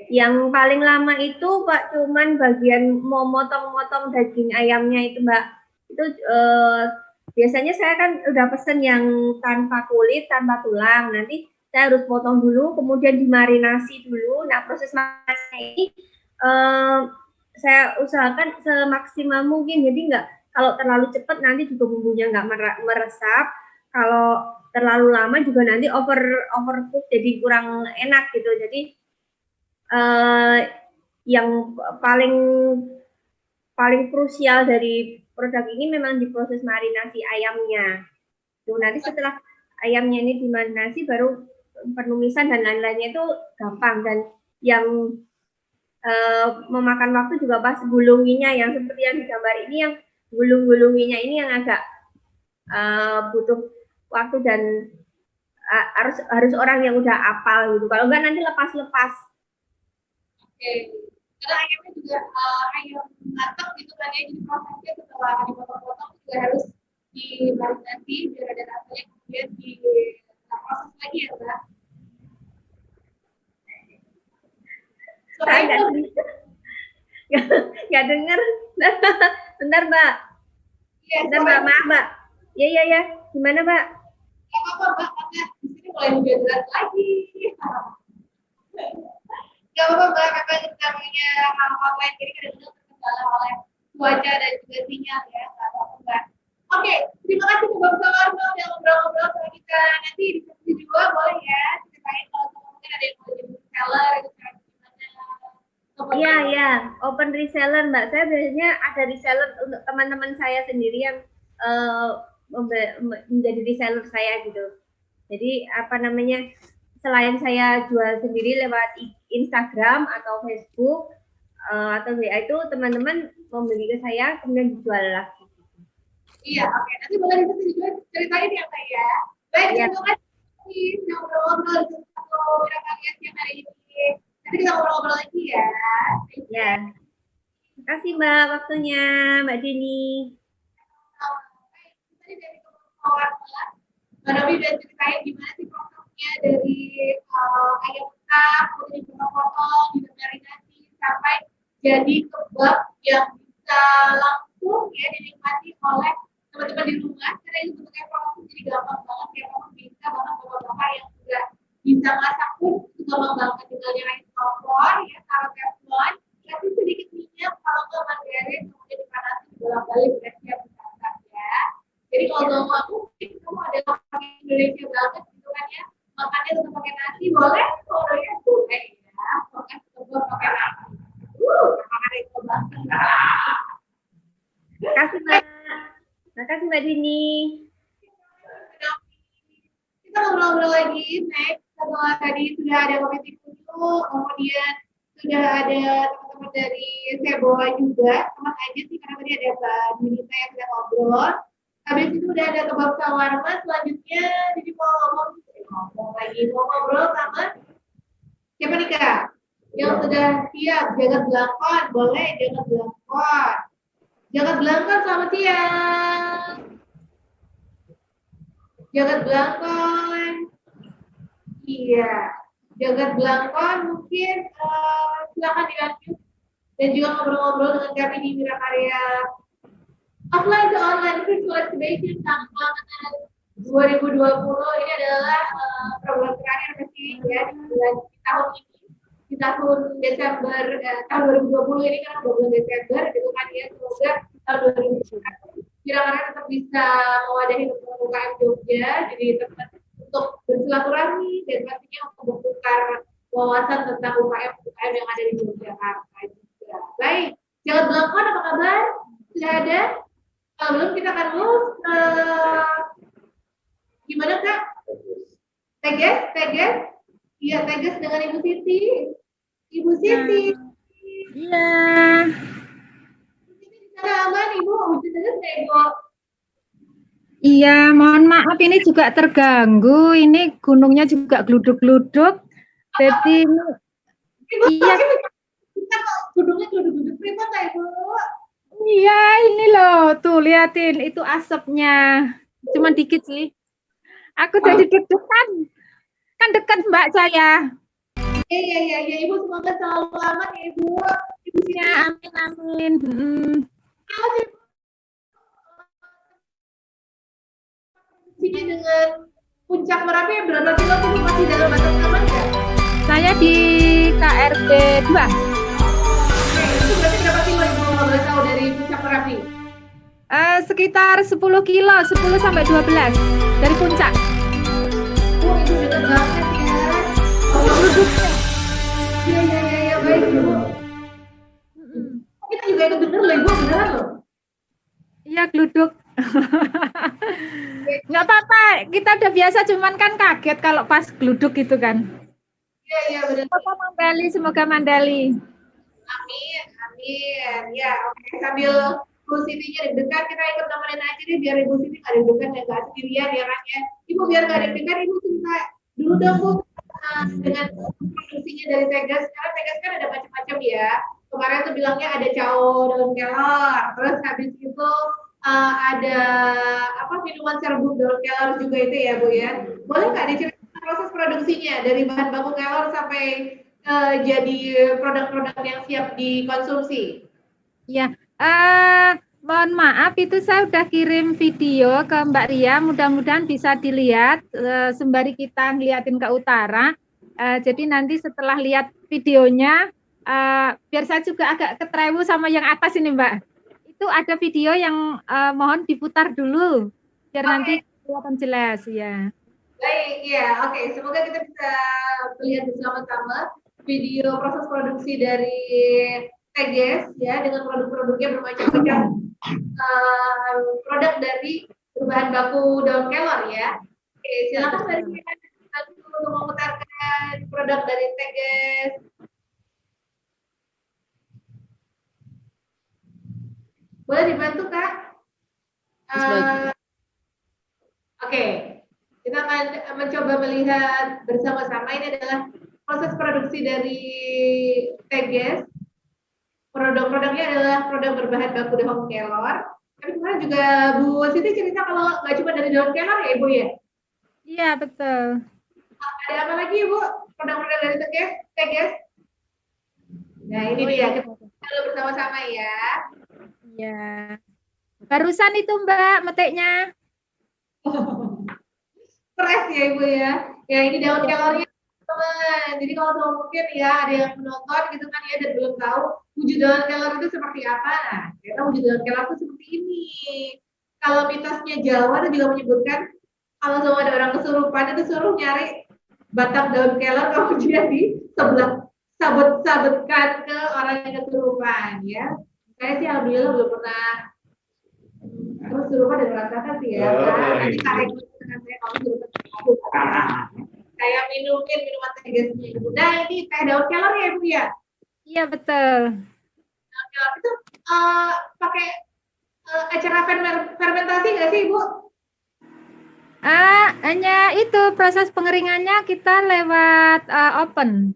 Yang paling lama itu Pak cuman bagian mau motong-motong daging ayamnya itu Mbak. Itu biasanya saya kan udah pesen yang tanpa kulit, tanpa tulang. Nanti saya harus potong dulu, kemudian dimarinasi dulu. Nah, proses marinasi ini saya usahakan semaksimal mungkin. Jadi kalau terlalu cepat nanti juga bumbunya nggak meresap. Kalau terlalu lama juga nanti overcook jadi kurang enak gitu. Jadi yang paling krusial dari produk ini memang di proses marinasi ayamnya. Tuh, nanti setelah ayamnya ini dimarinasi baru penumisan dan lain-lainnya itu gampang, dan yang memakan waktu juga pas gulunginya, yang seperti yang digambar ini, yang gulung-gulunginya ini yang agak butuh waktu dan harus orang yang udah apal gitu. Kalau enggak nanti lepas-lepas. Oke. Karena ayamnya juga ayam matang gitu kan ya, jadi prosesnya setelah dipotong-potong juga harus dimarinasi biar ada rasanya, kemudian diproses lagi ya Mbak. Saya nggak dengar. Bentar Mbak. Iya, bentar Mbak, maaf Mbak. Iya. Gimana Mbak? Nggak apa-apa Mbak, karena di sini mulai lebih berat lagi. Nggak apa-apa Mbak, memang namanya hal online ini kadang-kadang terkendala oleh cuaca dan juga sinyal ya, nggak apa-apa Mbak. Oke, terima kasih Mbak Sawarno yang ngobrol-ngobrol sama kita. Nanti di sesi kedua boleh ya ceritain kalau mungkin ada yang mau jadi reseller gitu kan. Iya, open reseller Mbak. Saya biasanya ada reseller untuk teman-teman saya sendiri yang menjadi reseller saya gitu. Jadi selain saya jual sendiri lewat Instagram atau Facebook atau WA, itu teman-teman membeli ke saya kemudian dijual lagi. Iya, oke. Nanti boleh juga ceritain ya Kak ya. Baik, terima kasih ngobrol-ngobrol sama Wira Kalian yang hari ini. Nanti kita ngobrol-ngobrol lagi ya. Ya. Terima kasih Mbak waktunya, Mbak Dini. Tadi dari kawan Mbak Novi udah ceritain gimana sih prosesnya dari ayam mentah, kemudian dipotong, dimarinasi sampai jadi kebab yang bisa langsung ya dinikmati oleh teman-teman di rumah. Karena itu bentuknya proses jadi gampang banget ya, memang bisa banget bapak-bapak yang sudah bisa masak pun itu gampang banget, tinggal nyalain kompor ya, taruh teflon, kasih sedikit minyak, kalau nggak margarin, kemudian dipanasi bolak-balik dan siap dimasak ya. Jadi kalau kamu ada orang Indonesia banget gitu kan ya, makannya tetap pakai nasi boleh, orangnya boleh ya, pokoknya tetap pakai nasi. Makan itu banget. Terima kasih Mbak. Terima kasih Mbak Dini. Kita ngobrol-ngobrol lagi next setelah tadi sudah ada kopi tikunyu, kemudian sudah ada teman-teman dari Seboa juga, sama aja sih karena tadi ada Mbak Dinita yang sudah ngobrol. Habis itu udah ada kebab shawarma, selanjutnya jadi mau ngobrol sama siapa nih Kak? Yang sudah siap, Jagat Blangkon, boleh Jagat Blangkon. Jagat Blangkon selamat siang. Jagat Blangkon. Iya, Jagat Blangkon mungkin silakan di-unmute dan juga ngobrol-ngobrol dengan kami di Wira Karya Offline to Online Virtual Exhibition tanggal 2020. Ini adalah program terakhir pasti ya di tahun ini. Di tahun Desember tahun 2020 ini kan bulan Desember gitu kan ya, semoga tahun 2021 kira-kira tetap bisa mewadahi UKM Jogja jadi tempat untuk bersilaturahmi dan pastinya untuk bertukar wawasan tentang UKM yang ada di Yogyakarta juga. Baik, Jagat Blangkon apa kabar? Sudah ada? Kalau belum kita akan move ke gimana Kak? Teges? Iya, Teges dengan Ibu Siti. Ibu Siti. Iya. Di sana aman Ibu, hujan deras nggak Ibu? Iya, mohon maaf ini juga terganggu. Ini gunungnya juga gluduk-gluduk. Jadi Ibu, iya. Kita gunungnya gluduk-gluduk prima nggak Ibu? Iya, ini loh, tuh liatin itu asapnya. Cuma dikit sih. Aku jadi deg-degan. Kan dekat Mbak saya. Iya, Ibu semoga selalu aman ya Ibu. Ibu Siti. Ya, amin. Sini dengan Puncak Merapi berapa kilo itu masih dalam batas aman nggak? Saya di KRB 2. Oke, itu berarti berapa kilo Ibu kalau boleh tahu dari Puncak Merapi? Sekitar 10 kilo, 10 sampai 12 dari puncak. Oh, itu dekat banget ya. Iya, baik Ibu. Kita juga ikut denger loh Ibu, beneran loh. Iya, gluduk. Nggak apa-apa, kita udah biasa, cuman kan kaget kalau pas gluduk gitu kan. Iya, benar. Semoga mandali, semoga mandali. Amin, amin. Ya, oke. Sambil Bu Siti-nya deg-degan, kita ikut nemenin aja deh, biar Ibu Siti nggak deg-degan ya, nggak sendirian ya kan ya. Ibu biar nggak deg-degan, Ibu cerita dulu dong Bu, dengan produksinya dari Tegas. Karena Tegas kan ada macam-macam ya. Kemarin tuh bilangnya ada cao daun kelor, terus habis itu ada apa minuman serbuk daun kelor juga itu ya Bu ya. Boleh nggak diceritakan proses produksinya dari bahan baku kelor sampai jadi produk-produk yang siap dikonsumsi? Ya, mohon maaf itu saya udah kirim video ke Mbak Ria, mudah-mudahan bisa dilihat sembari kita ngeliatin ke utara. Jadi nanti setelah lihat videonya, biar saya juga agak ketrewu sama yang atas ini Mbak. Itu ada video yang mohon diputar dulu, biar nanti kelihatan jelas ya. Baik, ya, oke. Semoga kita bisa melihat bersama-sama video proses produksi dari Tegas ya dengan produk-produknya bermacam-macam produk dari berbahan baku daun kelor ya. Oke, silakan dari untuk memutarkan produk dari Tegas. Boleh dibantu Kak? Oke. Kita akan mencoba melihat bersama-sama. Ini adalah proses produksi dari Tegas. Produk-produknya adalah produk berbahan baku daun kelor. Tapi kemarin juga Bu Siti cerita kalau nggak cuma dari daun kelor ya Ibu ya? Iya, betul. Ada apa lagi Ibu? Produk-produk dari Tegas? Nah ini dia, kita bersama-sama ya. Iya. Barusan itu Mbak metiknya. Fresh ya Ibu ya. Ya ini daun kelornya teman. Jadi kalau teman mungkin ya ada yang menonton gitu kan ya dan belum tahu wujud daun kelor itu seperti apa. Nah, ternyata wujud daun kelor itu seperti ini. Kalau mitosnya Jawa itu juga menyebutkan kalau semua ada orang kesurupan itu suruh nyari batang daun kelor kemudian di sebelah sabut-sabutkan ke orang yang kesurupan ya. Saya sih alhamdulillah belum pernah kesurupan dan merasakan sih ya. Nanti tarik dengan saya kalau kesurupan. Saya minumin minuman Tegasnya Ibu. Nah ini teh daun kelor ya Ibu ya? Iya betul. Daun kelor itu pakai acara fermentasi nggak sih Ibu? Hanya itu proses pengeringannya kita lewat oven.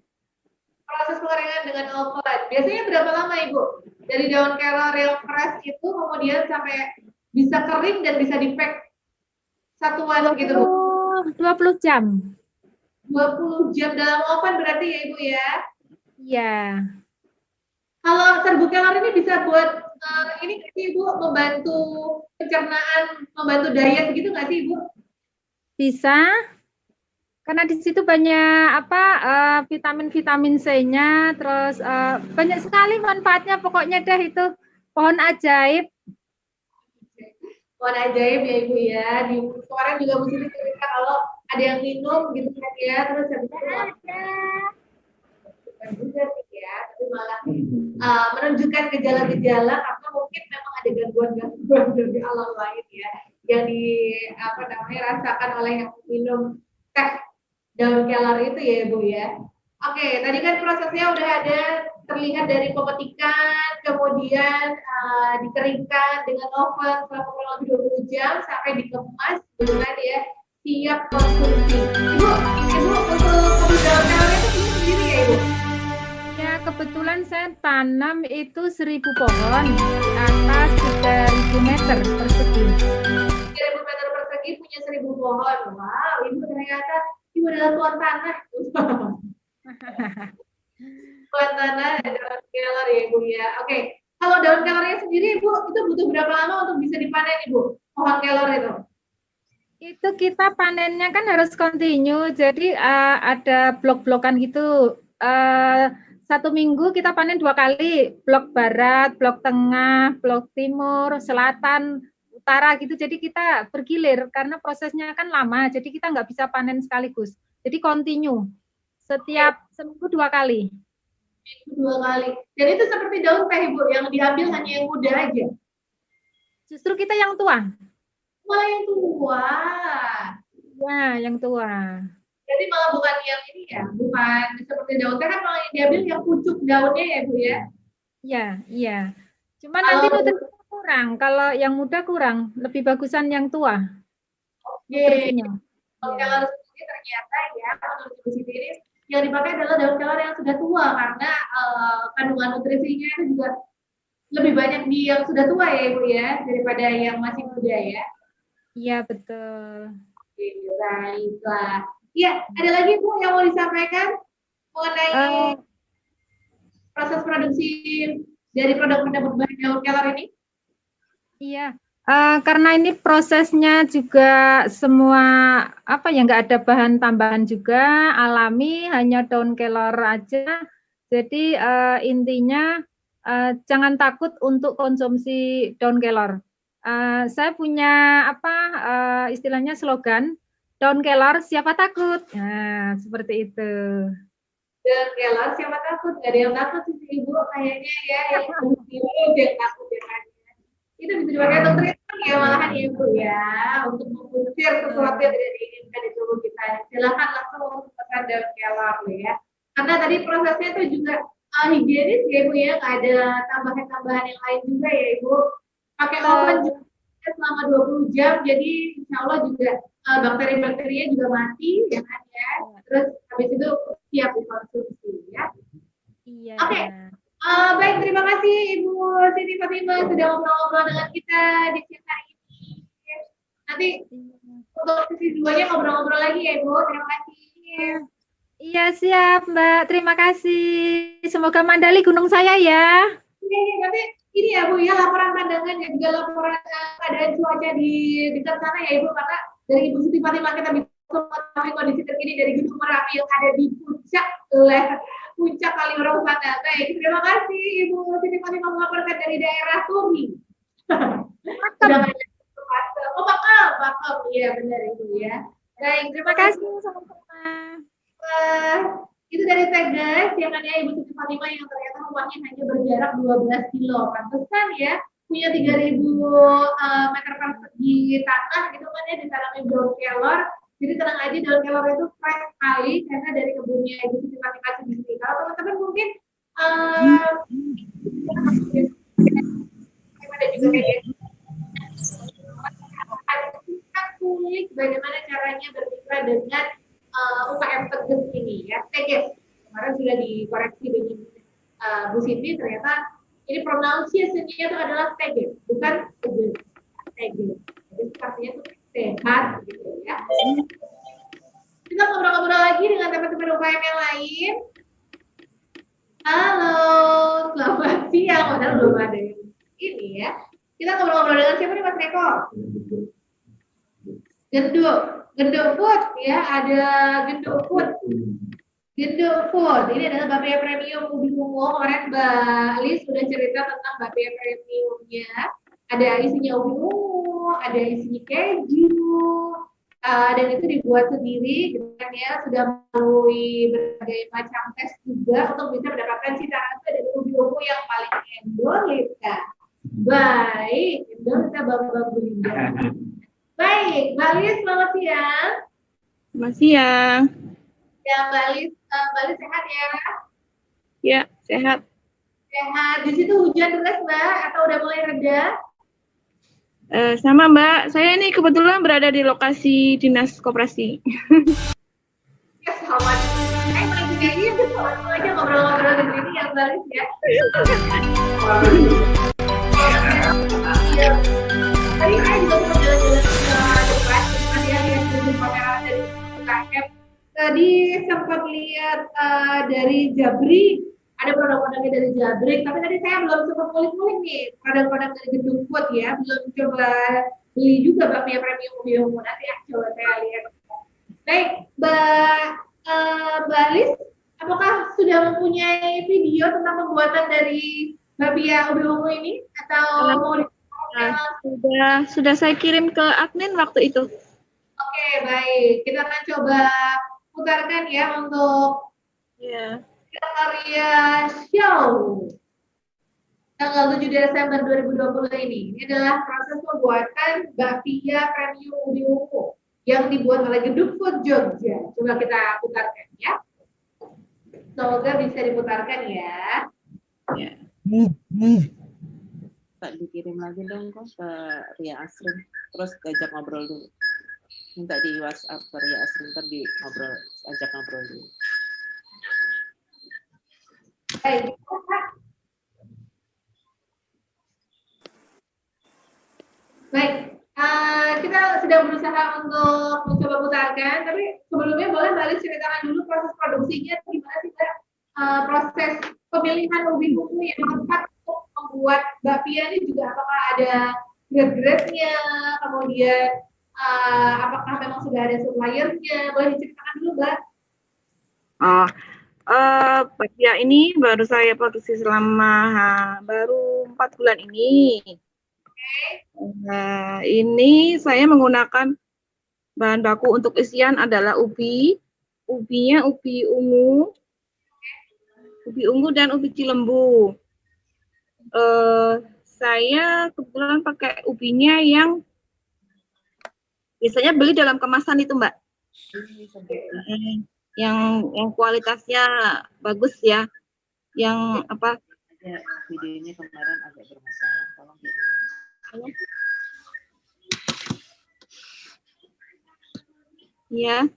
Proses pengeringan dengan oven. Biasanya berapa lama Ibu? Dari daun kelor yang fresh itu kemudian sampai bisa kering dan bisa di-pack satuan gitu Bu? 20 jam. 20 jam dalam oven berarti ya Ibu ya? Iya. Kalau serbuk kelor ini bisa buat ini nggak sih Ibu membantu pencernaan, membantu diet gitu nggak sih Ibu? Bisa. Karena di situ banyak vitamin-vitamin C-nya, terus banyak sekali manfaatnya pokoknya deh itu pohon ajaib. Pohon ajaib ya Ibu ya. Di kemarin juga Bu Siti cerita kalau ada yang minum gitu kan ya, terus habis itu bukan juga sih ya, tapi malah menunjukkan gejala-gejala karena mungkin memang ada gangguan-gangguan dari alam lain ya yang rasakan oleh yang minum teh daun kelor itu ya Ibu ya. Oke, tadi kan prosesnya udah ada terlihat dari pemetikan, kemudian dikeringkan dengan oven selama kurang lebih 20 jam sampai dikemas dengan ya siap konsumsi. Ibu untuk kebun daun kelor itu sendiri ya Ibu? Ya kebetulan saya tanam itu 1000 pohon di atas 3000 meter persegi. 3000 meter persegi punya 1000 pohon. Wow, Ibu ternyata Ibu adalah tuan tanah. Tuan tanah dan daun kelor ya Ibu ya. Oke, kalau daun kelornya sendiri Ibu itu butuh berapa lama untuk bisa dipanen Ibu? Pohon kelor itu? Itu kita panennya kan harus continue, jadi ada blok-blokan gitu. 1 minggu kita panen 2 kali, blok barat, blok tengah, blok timur, selatan, utara gitu. Jadi kita bergilir karena prosesnya kan lama, jadi kita nggak bisa panen sekaligus. Jadi continue, setiap seminggu 2 kali. 2 kali. Dan itu seperti daun teh Ibu, yang diambil hanya yang muda aja? Justru kita yang tua. Wah, yang tua. Ya, yang tua. Ya, Berarti malah bukan yang ini ya, bukan seperti daun teh kan malah yang diambil yang pucuk daunnya ya Bu ya. Iya, iya. Cuma nanti nutrisinya kurang. Kalau yang muda kurang, lebih bagusan yang tua. Nutrisinya. Daun kelor ini ternyata ya menurut Ibu Siti ini yang dipakai adalah daun kelor yang sudah tua karena kandungan nutrisinya itu juga lebih banyak di yang sudah tua ya Ibu ya daripada yang masih muda ya. Iya betul. Oke, baiklah. Iya, ada lagi Bu yang mau disampaikan mengenai proses produksi dari produk-produk berbahan daun kelor ini? Iya, karena ini prosesnya juga semua apa ya nggak ada bahan tambahan juga, alami, hanya daun kelor aja. Jadi intinya jangan takut untuk konsumsi daun kelor. Saya punya apa istilahnya slogan daun kelor siapa takut. Nah seperti itu. Daun kelor siapa takut? Nggak ada yang takut sih Ibu kayaknya ya yang takut ya kan. Itu bisa dipakai untuk treatment ya malahan ya Ibu ya untuk mengusir sesuatu yang tidak diinginkan di tubuh kita. Silakan langsung untuk pesan daun kelor ya. Karena tadi prosesnya itu juga higienis ya Ibu ya, nggak ada tambahan-tambahan yang lain juga ya Ibu. Pakai oven juga selama 20 jam, jadi insya Allah juga bakteri-bakterinya juga mati ya kan ya. Terus habis itu siap dikonsumsi ya. Iya. Oke. Baik, terima kasih Ibu Siti Fatimah sudah ngobrol-ngobrol dengan kita di siang hari ini. Nanti untuk sesi 2-nya ngobrol-ngobrol lagi ya Ibu. Terima kasih. Iya siap Mbak, terima kasih. Semoga mandali gunung saya ya. Iya, nanti ini ya Bu ya laporan pandangan dan juga laporan keadaan cuaca di dekat sana ya Ibu, karena dari Ibu Siti Fatimah kita bisa mengetahui kondisi terkini dari Gunung Merapi yang ada di puncak Kaliurang sana. Baik, terima kasih Ibu Siti Fatimah melaporkan dari daerah Tumi. Bakem, iya benar Ibu ya. Baik, terima kasih sama-sama. Itu dari Tegas yang kan ya Ibu Siti Fatimah yang ternyata rumahnya hanya berjarak 12 kilo. Pantesan ya punya 3.000 meter persegi tanah gitu kan ya ditanami daun kelor. Jadi tenang aja daun kelor itu fresh sekali karena dari kebunnya Ibu Siti Fatimah sendiri. Kalau teman-teman mungkin ada juga kayak kulik bagaimana caranya bermitra dengan UKM Tegas ini ya, Tegas. Kemarin sudah dikoreksi dengan Bu Siti, ternyata ini pronunciation-nya itu adalah Tegas, bukan Tegas. Tegas. Jadi artinya itu sehat gitu ya. Kita ngobrol-ngobrol lagi dengan teman-teman UKM yang lain. Halo, selamat siang. Padahal belum ada yang ini ya. Kita ngobrol-ngobrol dengan siapa nih Mas Reko? Genduk food ya, ada genduk food. Genduk food ini adalah bapia premium ubi ungu. Kemarin Mbak Lis sudah cerita tentang bapia premiumnya. Ada isinya ubi ungu, ada isinya keju, dan itu dibuat sendiri gitu kan ya, sudah melalui berbagai macam tes juga untuk bisa mendapatkan cita rasa dari ubi ungu yang paling endolita. Baik, endolita Bapak Bulinda. Baik, Mbak Lis, selamat siang. Selamat siang. Ya, Mbak Lis sehat ya? Ya, sehat. Sehat. Di situ hujan deras, Mbak, atau udah mulai reda? Sama Mbak, saya ini kebetulan berada di lokasi dinas koperasi. Ya, selamat. Paling juga ini selamat aja ngobrol-ngobrol di sini ya, Mbak Lis ya. Tadi saya juga mau jalan-jalan ke depan, tadi lihat di kamera dari UKM. Tadi sempat lihat dari Jabri, ada produk-produknya dari Jabri, tapi tadi saya belum sempat ngulik-ngulik nih produk-produk dari Genduk Food ya, belum coba beli juga bakpia premium ubi ungu, nanti ya coba saya lihat. Baik, Mbak Lis, apakah sudah mempunyai video tentang pembuatan dari bakpia ubi ungu ini atau mau sudah saya kirim ke admin waktu itu. Oke, baik. Kita akan coba putarkan ya untuk karya show tanggal 7 Desember 2020 ini. Ini adalah proses pembuatan bakpia premium ubi ungu. yang dibuat oleh Gedung Food Jogja. Coba kita putarkan ya. Semoga bisa diputarkan ya. Ya. Pak dikirim lagi dong kok ke Ria Asrin. Terus diajak ngobrol dulu. Minta di WhatsApp ke Ria Asrin, ntar ajak ngobrol dulu. Baik, baik. Kita sedang berusaha untuk mencoba putarkan, tapi sebelumnya boleh Mbak Lis ceritakan dulu proses produksinya gimana sih Mbak? Proses pemilihan ubi ungu yang tepat untuk membuat bakpia ini juga apakah ada grade-grade-nya, kemudian apakah memang sudah ada suppliernya? Boleh diceritakan dulu Mbak? Bakpia ini baru saya produksi selama baru 4 bulan ini. Nah, ini saya menggunakan bahan baku untuk isian adalah ubi, ubinya ubi ungu dan ubi cilembu. Saya kebetulan pakai ubinya yang biasanya beli dalam kemasan itu Mbak, yang kualitasnya bagus ya, yang apa? Videonya kemarin agak bermasalah, tolong diulang. Ya.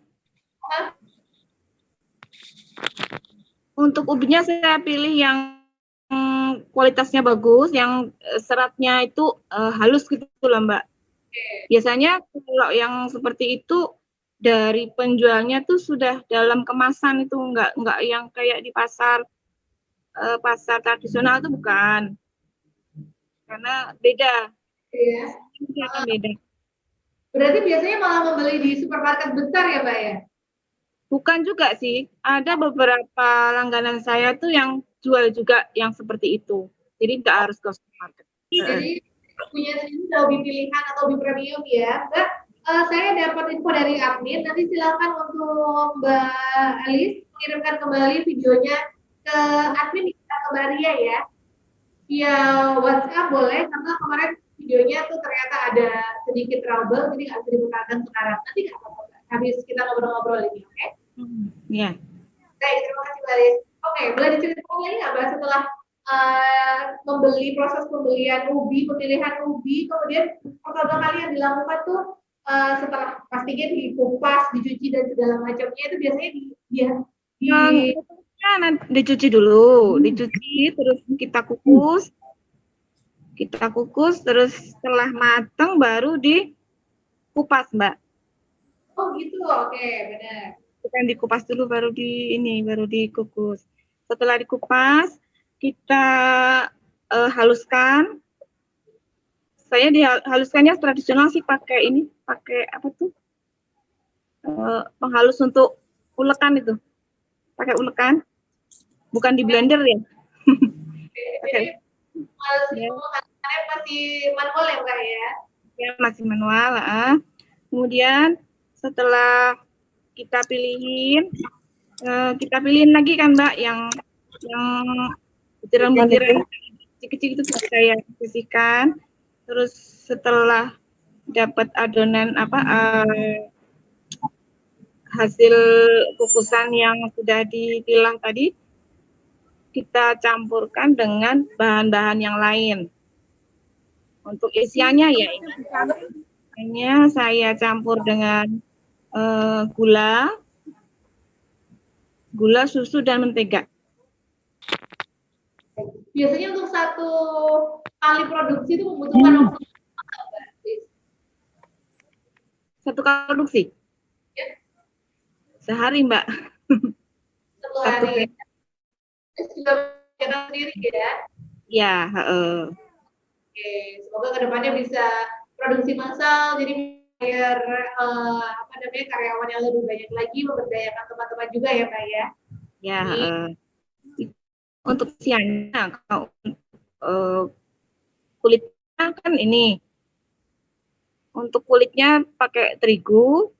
Untuk ubinya saya pilih yang kualitasnya bagus, yang seratnya itu halus gitu loh Mbak. Biasanya kalau yang seperti itu dari penjualnya tuh sudah dalam kemasan, itu enggak yang kayak di pasar tradisional itu bukan. Karena beda. Iya. Beda. Berarti biasanya malah membeli di supermarket besar ya Mbak ya? Bukan juga sih, ada beberapa langganan saya tuh yang jual juga yang seperti itu. Jadi nggak harus ke supermarket. Jadi punya sendiri ubi pilihan atau ubi premium ya. Mbak, saya dapat info dari admin, nanti silakan untuk Mbak Alice mengirimkan kembali videonya ke admin kita ke Mbak Ria ya. Via WhatsApp boleh, karena kemarin videonya tuh ternyata ada sedikit trouble, jadi nggak bisa diputarkan sekarang. Nanti nggak apa-apa, habis kita ngobrol-ngobrol ini, oke? Iya. Baik, terima kasih Mbak Alice. Oke, boleh diceritakan lagi nggak Mbak setelah membeli, proses pembelian ubi, pemilihan ubi, kemudian pertama kali yang dilakukan tuh setelah pastinya dikupas, dicuci dan segala macamnya, itu biasanya dicuci dulu, dicuci terus kita kukus, terus setelah matang baru dikupas Mbak. Oh gitu, oke, benar. Bukan dikupas dulu baru dikukus. Setelah dikupas kita haluskan. Saya dihaluskannya tradisional sih pakai apa tuh? Penghalus untuk ulekan itu. Pakai ulekan. Bukan di blender ya. Jadi masih manual ya Mbak ya? Ya, masih manual. Kemudian setelah kita pilihin lagi kan Mbak yang butiran-butiran kecil-kecil itu saya sisihkan. Terus setelah dapat adonan hasil kukusan yang sudah dipilah tadi, kita campurkan dengan bahan-bahan yang lain. Untuk isiannya ya ini. Hanya saya campur dengan gula, susu dan mentega. Biasanya untuk satu kali produksi itu membutuhkan waktu satu kali produksi? Ya. Sehari Mbak. Satu hari. Sudah mencetak sendiri ya? Ya. Oke, semoga kedepannya bisa produksi massal, jadi biar karyawan yang lebih banyak lagi, memberdayakan teman-teman juga ya Pak ya? Ya. Untuk siangnya, kalau kulitnya kan ini. Untuk kulitnya pakai terigu,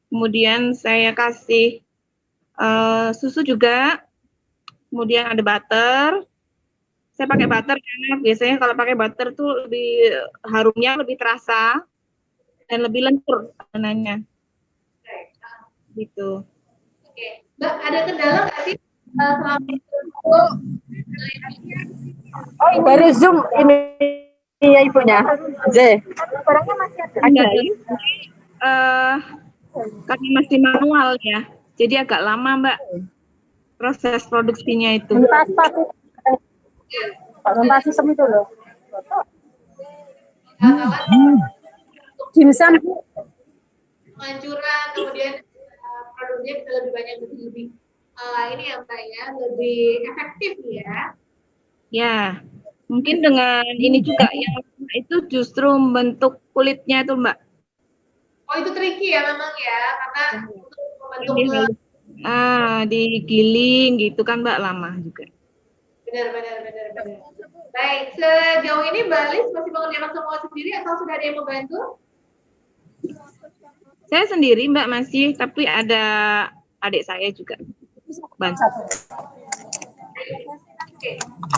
kemudian saya kasih susu juga, kemudian ada butter. Saya pakai butter karena biasanya kalau pakai butter tuh lebih harumnya lebih terasa dan lebih lentur adonannya. gitu. Oke, Mbak, ada kendala nggak sih selama Oh, dari Zoom ini ya ibunya. Z. Barangnya masih ada. Kami masih manual ya, jadi agak lama Mbak proses produksinya itu. Pak sistem itu loh. Dimsum. penghancuran, kemudian produknya bisa lebih banyak, lebih ini ya Mbak ya, lebih efektif ya. Ya, mungkin dengan ini juga yang itu justru bentuk kulitnya itu Mbak. Oh itu tricky ya memang ya, karena untuk membentuk digiling gitu kan Mbak, lama juga. benar. Baik, sejauh ini Mbak Lis masih mengerjakan semua sendiri atau sudah ada yang membantu? Saya sendiri Mbak masih, tapi ada adik saya juga bantu.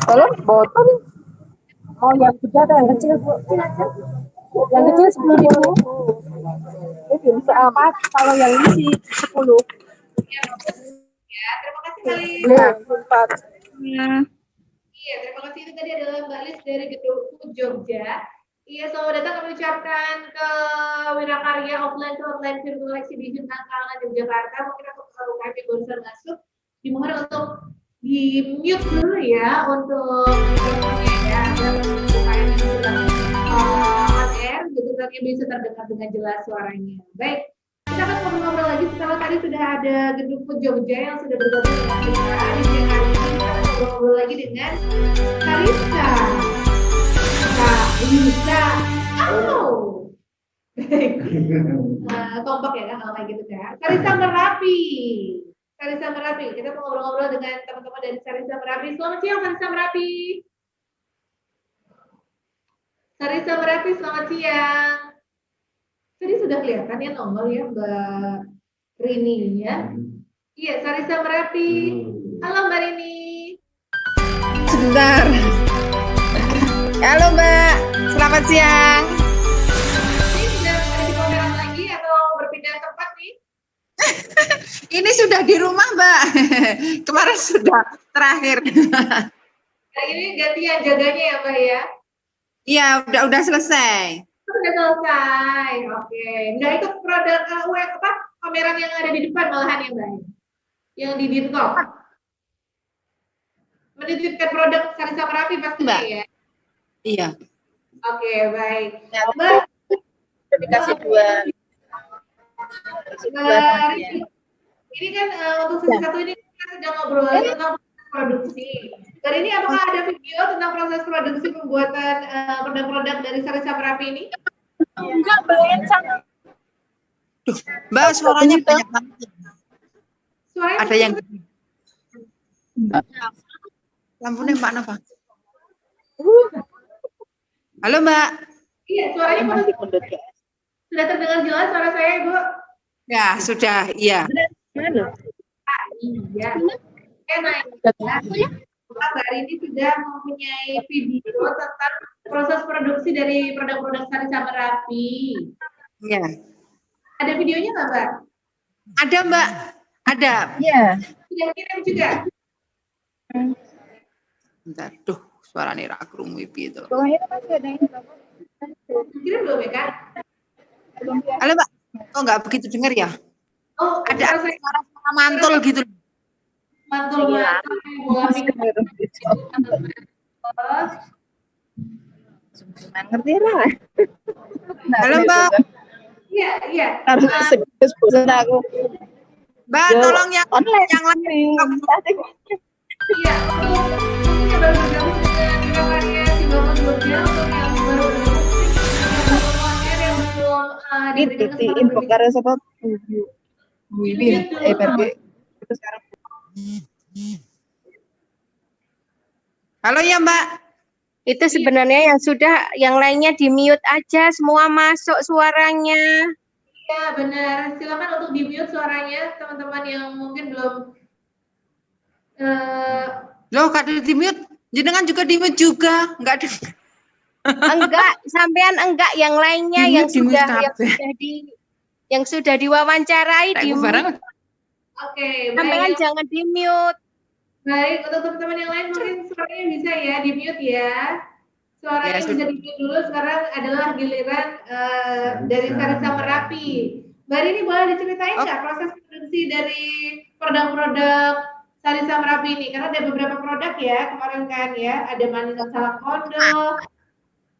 Kalau botol, oh yang gede atau yang kecil Bu? Yang kecil 10.000. Ini bisa apa? Kalau yang ini sih 10. Ya, terima kasih kali. Iya, terima kasih. Itu tadi adalah Mbak Lis dari Gedung Jogja. Iya, selamat datang kami ucapkan ke Wirakarya Offline to Online Virtual Exhibition Kalangan Yogyakarta. Mungkin untuk UKM yang barusan masuk, dimohon untuk di-mute dulu ya untuk ya, UKM yang sudah on air, gitu kan bisa terdengar dengan jelas suaranya. Baik, kita akan ngobrol-ngobrol lagi setelah tadi sudah ada Gedung Jogja yang sudah bergabung dengan kita. Di siang hari ini kita akan ngobrol lagi dengan Karissa. Bisa, kompak ya kan kalau kayak gitu kan. Karissa Merapi. Kita mau ngobrol-ngobrol dengan teman-teman dari Karissa Merapi. Selamat siang Karissa Merapi. Karissa Merapi, selamat siang. Tadi sudah kelihatan ya nongol ya Mbak Rini ya. Iya, Karissa Merapi. Halo Mbak Rini. Sebentar. Halo Mbak, selamat siang. Ini sudah ada di pameran lagi atau berpindah tempat nih? Ini sudah di rumah Mbak. Kemarin sudah terakhir. Nah, ini gantian jaganya ya Mbak ya? Iya, udah selesai. Sudah selesai, oke. Nggak ikut produk pameran yang ada di depan malahan ya Mbak? Yang di Dirkop. Menitipkan produk Karissa Merapi pasti Mbak ya? Iya. Oke, baik. Mbak, dikasih dua. Ini kan untuk sesi satu ini kita sedang ngobrol tentang produksi. Dari ini apakah ada video tentang proses produksi pembuatan produk-produk dari Karissa Merapi ini? Enggak, belum sangat. Mbak, suaranya banyak banget. Suaranya ada yang lampunya Mbak Nova. Halo Mbak. Iya, suaranya sudah terdengar jelas suara saya, Bu? Ya, sudah, iya. Mana? Iya. Mbak ini sudah mempunyai video tentang proses produksi dari produk-produk Karissa Merapi. Iya. Ada videonya nggak, Mbak? Ada, Mbak. Ada. Iya. Sudah kirim juga? Bentar, duh, suaranya rak krungu itu. Kirim belum ya, Kak? Halo, Mbak. Kok nggak begitu dengar ya? Oh, ada suara mantul gitu. Mantul banget. Ngerti lah. Halo Mbak. Iya, iya. Aku. Mbak, tolong yang online yang lain. Iya, mungkin yang baru bergabung dengan Wirakarya di Bangun Jogja, untuk yang baru bergabung yang belum di info karya sobat Wiwin PRG itu sekarang. Halo ya Mbak. Itu sebenarnya yang sudah, yang lainnya di mute aja, semua masuk suaranya. Iya benar, silakan untuk di mute suaranya teman-teman yang mungkin belum. Loh, kada di mute, jenengan juga di mute juga, enggak ada. Enggak, sampean enggak, yang lainnya yang sudah diwawancarai di mute. Oke, Sampean baik. jangan di-mute. Baik, untuk teman-teman yang lain mungkin suaranya bisa ya di-mute ya. Suaranya Ya, bisa di-mute dulu. Sekarang adalah giliran dari Sarisa Merapi. Mbak Rini boleh diceritain nggak proses produksi dari produk-produk Sarisa Merapi ini? Karena ada beberapa produk ya kemarin kan ya. Ada manisan salak pondok.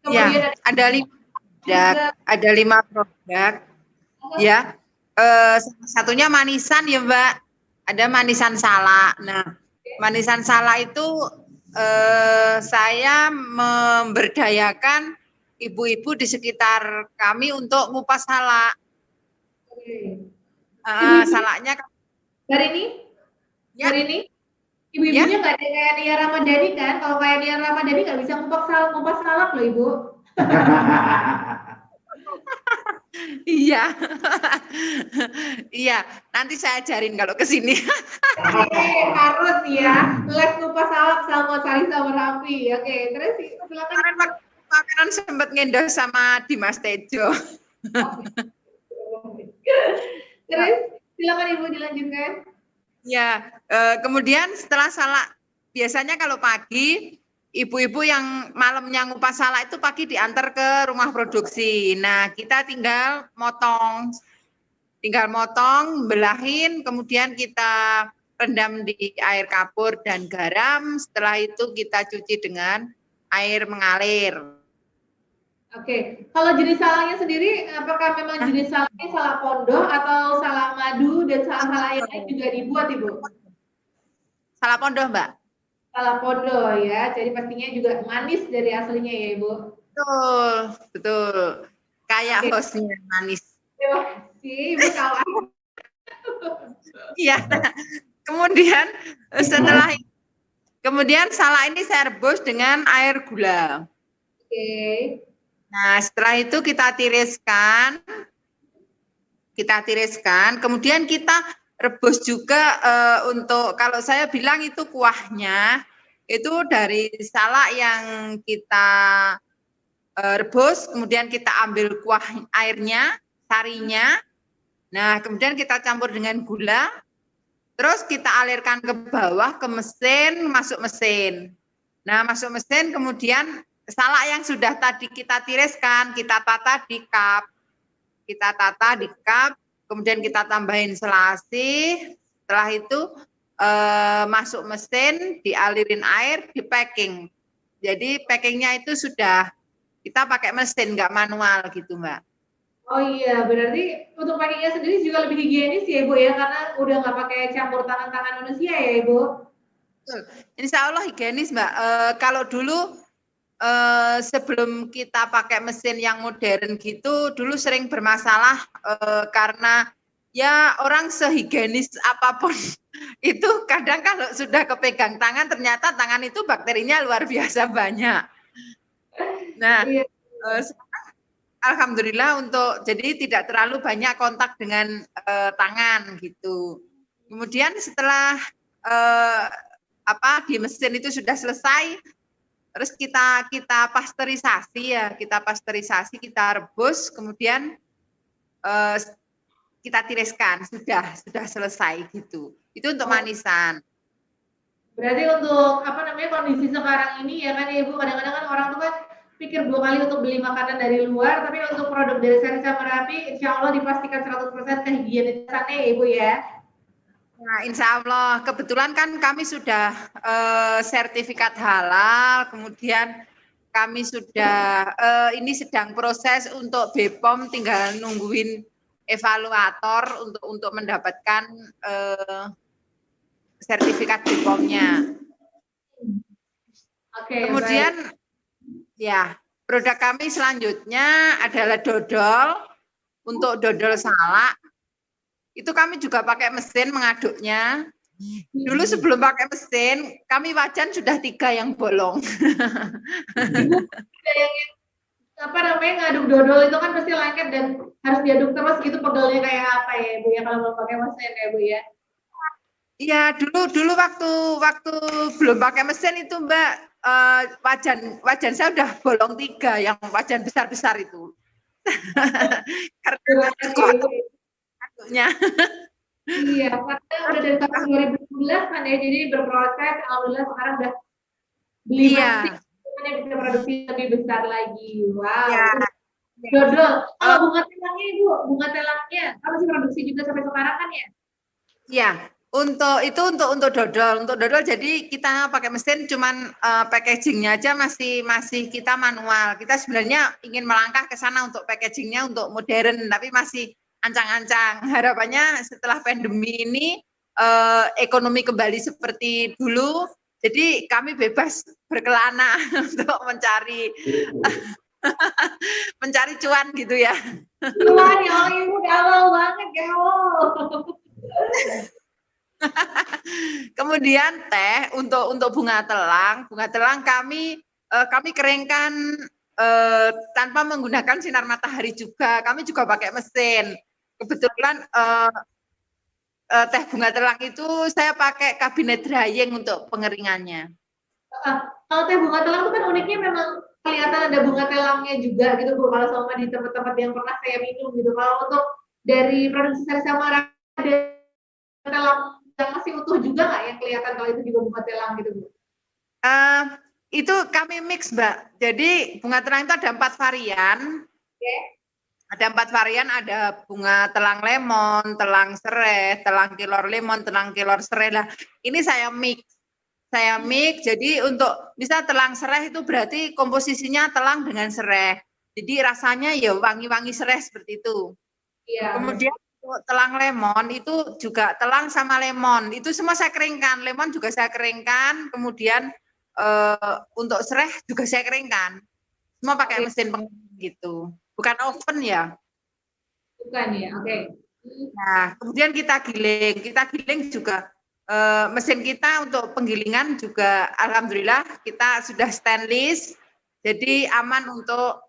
Kemudian Ya, ada 5 produk. Ada 5 produk. Ya, salah satunya manisan ya Mbak. Ada manisan salak. Nah, manisan salak itu saya memberdayakan ibu-ibu di sekitar kami untuk ngupas salak. Salaknya Dari ini? Ya. Dari ini? Ibu-ibunya nggak ada kayak Nia Ramadhani kan? Kalau kayak Nia Ramadhani nggak bisa ngupas salak loh Ibu. Iya. Iya, nanti saya ajarin kalau ke sini. Harus ya. Les ngupas salak sama Sarisa Merapi. Oke, terus silakan. Makanan sempat ngendos sama Dimas Tejo. Terus silakan Ibu dilanjutkan. Ya, kemudian setelah salak, biasanya kalau pagi, ibu-ibu yang malamnya ngupas salak itu pagi diantar ke rumah produksi. Nah, kita tinggal motong, belahin, kemudian kita rendam di air kapur dan garam. Setelah itu kita cuci dengan air mengalir. Oke, kalau jenis salaknya sendiri, apakah memang jenis salaknya salak pondok atau salak madu dan salak-salak yang lain juga dibuat, Ibu? Salak pondok, Mbak. Salak pondok ya, jadi pastinya juga manis dari aslinya ya, Ibu? Betul, betul. Kayak hostnya manis. Terima kasih, Ibu kawan. Iya. Kemudian salak ini saya rebus dengan air gula. Oke. Nah, setelah itu kita tiriskan, kemudian kita rebus juga untuk, kalau saya bilang itu kuahnya, itu dari salak yang kita rebus, kemudian kita ambil kuah airnya, sarinya, nah kemudian kita campur dengan gula, terus kita alirkan ke bawah ke mesin, masuk mesin. Nah, masuk mesin, kemudian salak yang sudah tadi kita tiriskan, kita tata di cup. Kemudian kita tambahin selasi. Setelah itu masuk mesin, dialirin air, di packing. Jadi packingnya itu sudah kita pakai mesin, nggak manual gitu, Mbak. Oh iya, berarti untuk packingnya sendiri juga lebih higienis ya, Ibu ya, karena udah nggak pakai campur tangan manusia ya, Ibu. Insya Allah higienis, Mbak. Kalau dulu sebelum kita pakai mesin yang modern gitu, dulu sering bermasalah karena ya orang sehigienis apapun itu kadang kalau sudah kepegang tangan ternyata tangan itu bakterinya luar biasa banyak. Nah, alhamdulillah jadi tidak terlalu banyak kontak dengan tangan gitu. Kemudian setelah di mesin itu sudah selesai, terus kita pasteurisasi ya, kita rebus, kemudian kita tiriskan, sudah selesai gitu. Itu untuk manisan. Berarti untuk kondisi sekarang ini ya kan Ibu, kadang-kadang kan orang tuh kan pikir 2 kali untuk beli makanan dari luar, tapi untuk produk dari Sarisa Merapi, insya Allah dipastikan 100% kehigienisannya ya Ibu ya. Nah, insya Allah, kebetulan kan kami sudah sertifikat halal, kemudian kami sudah, ini sedang proses untuk BPOM, tinggal nungguin evaluator untuk mendapatkan sertifikat BPOM-nya. Oke, kemudian, ya, produk kami selanjutnya adalah dodol, untuk dodol salak. Itu kami juga pakai mesin mengaduknya. Dulu sebelum pakai mesin, kami wajan sudah 3 yang bolong. Ngaduk dodol itu kan pasti lengket dan harus diaduk terus gitu, pegelnya kayak apa ya Ibu ya kalau mau pakai mesin ya Ibu ya. Iya, dulu waktu belum pakai mesin itu Mbak, wajan saya udah bolong 3, yang wajan besar-besar itu. Karena aduknya. Iya, karena udah dari tahun 2011 kan ya, jadi berproses. Alhamdulillah sekarang udah beli masih yang bisa produksi lebih besar lagi. Wow. Iya. Dodol. Kalau bunga telangnya Ibu, bunga telangnya apa sih produksi juga sampai sekarang kan ya? Iya, untuk dodol jadi kita pakai mesin, cuman packagingnya aja masih kita manual. Kita sebenarnya ingin melangkah ke sana untuk packagingnya untuk modern, tapi masih ancang-ancang. Harapannya setelah pandemi ini ekonomi kembali seperti dulu, jadi kami bebas berkelana untuk mencari cuan gitu ya. Cuan ya, Ibu galau banget, galau. Kemudian teh untuk bunga telang kami keringkan tanpa menggunakan sinar matahari juga. Kami juga pakai mesin. Kebetulan teh bunga telang itu saya pakai kabinet drying untuk pengeringannya. Kalau teh bunga telang itu kan uniknya memang kelihatan ada bunga telangnya juga gitu Bu, kalau sama di tempat-tempat yang pernah saya minum gitu. Kalau untuk dari produksi Sari Samara ada telang yang masih utuh juga nggak yang kelihatan kalau itu juga bunga telang gitu Bu? Itu kami mix Mbak. Jadi bunga telang itu ada 4 varian. Okay. Ada 4 varian, ada bunga telang lemon, telang serai, telang kelor lemon, telang kelor serai. Lah, ini saya mix. Jadi untuk bisa telang serai itu berarti komposisinya telang dengan serai. Jadi rasanya ya wangi-wangi serai seperti itu. Iya. Kemudian untuk telang lemon itu juga telang sama lemon. Itu semua saya keringkan. Lemon juga saya keringkan. Kemudian untuk serai juga saya keringkan. Semua pakai mesin pengering gitu. Bukan oven ya. Bukan ya, oke. Nah, kemudian kita giling juga. Mesin kita untuk penggilingan juga alhamdulillah kita sudah stainless, jadi aman untuk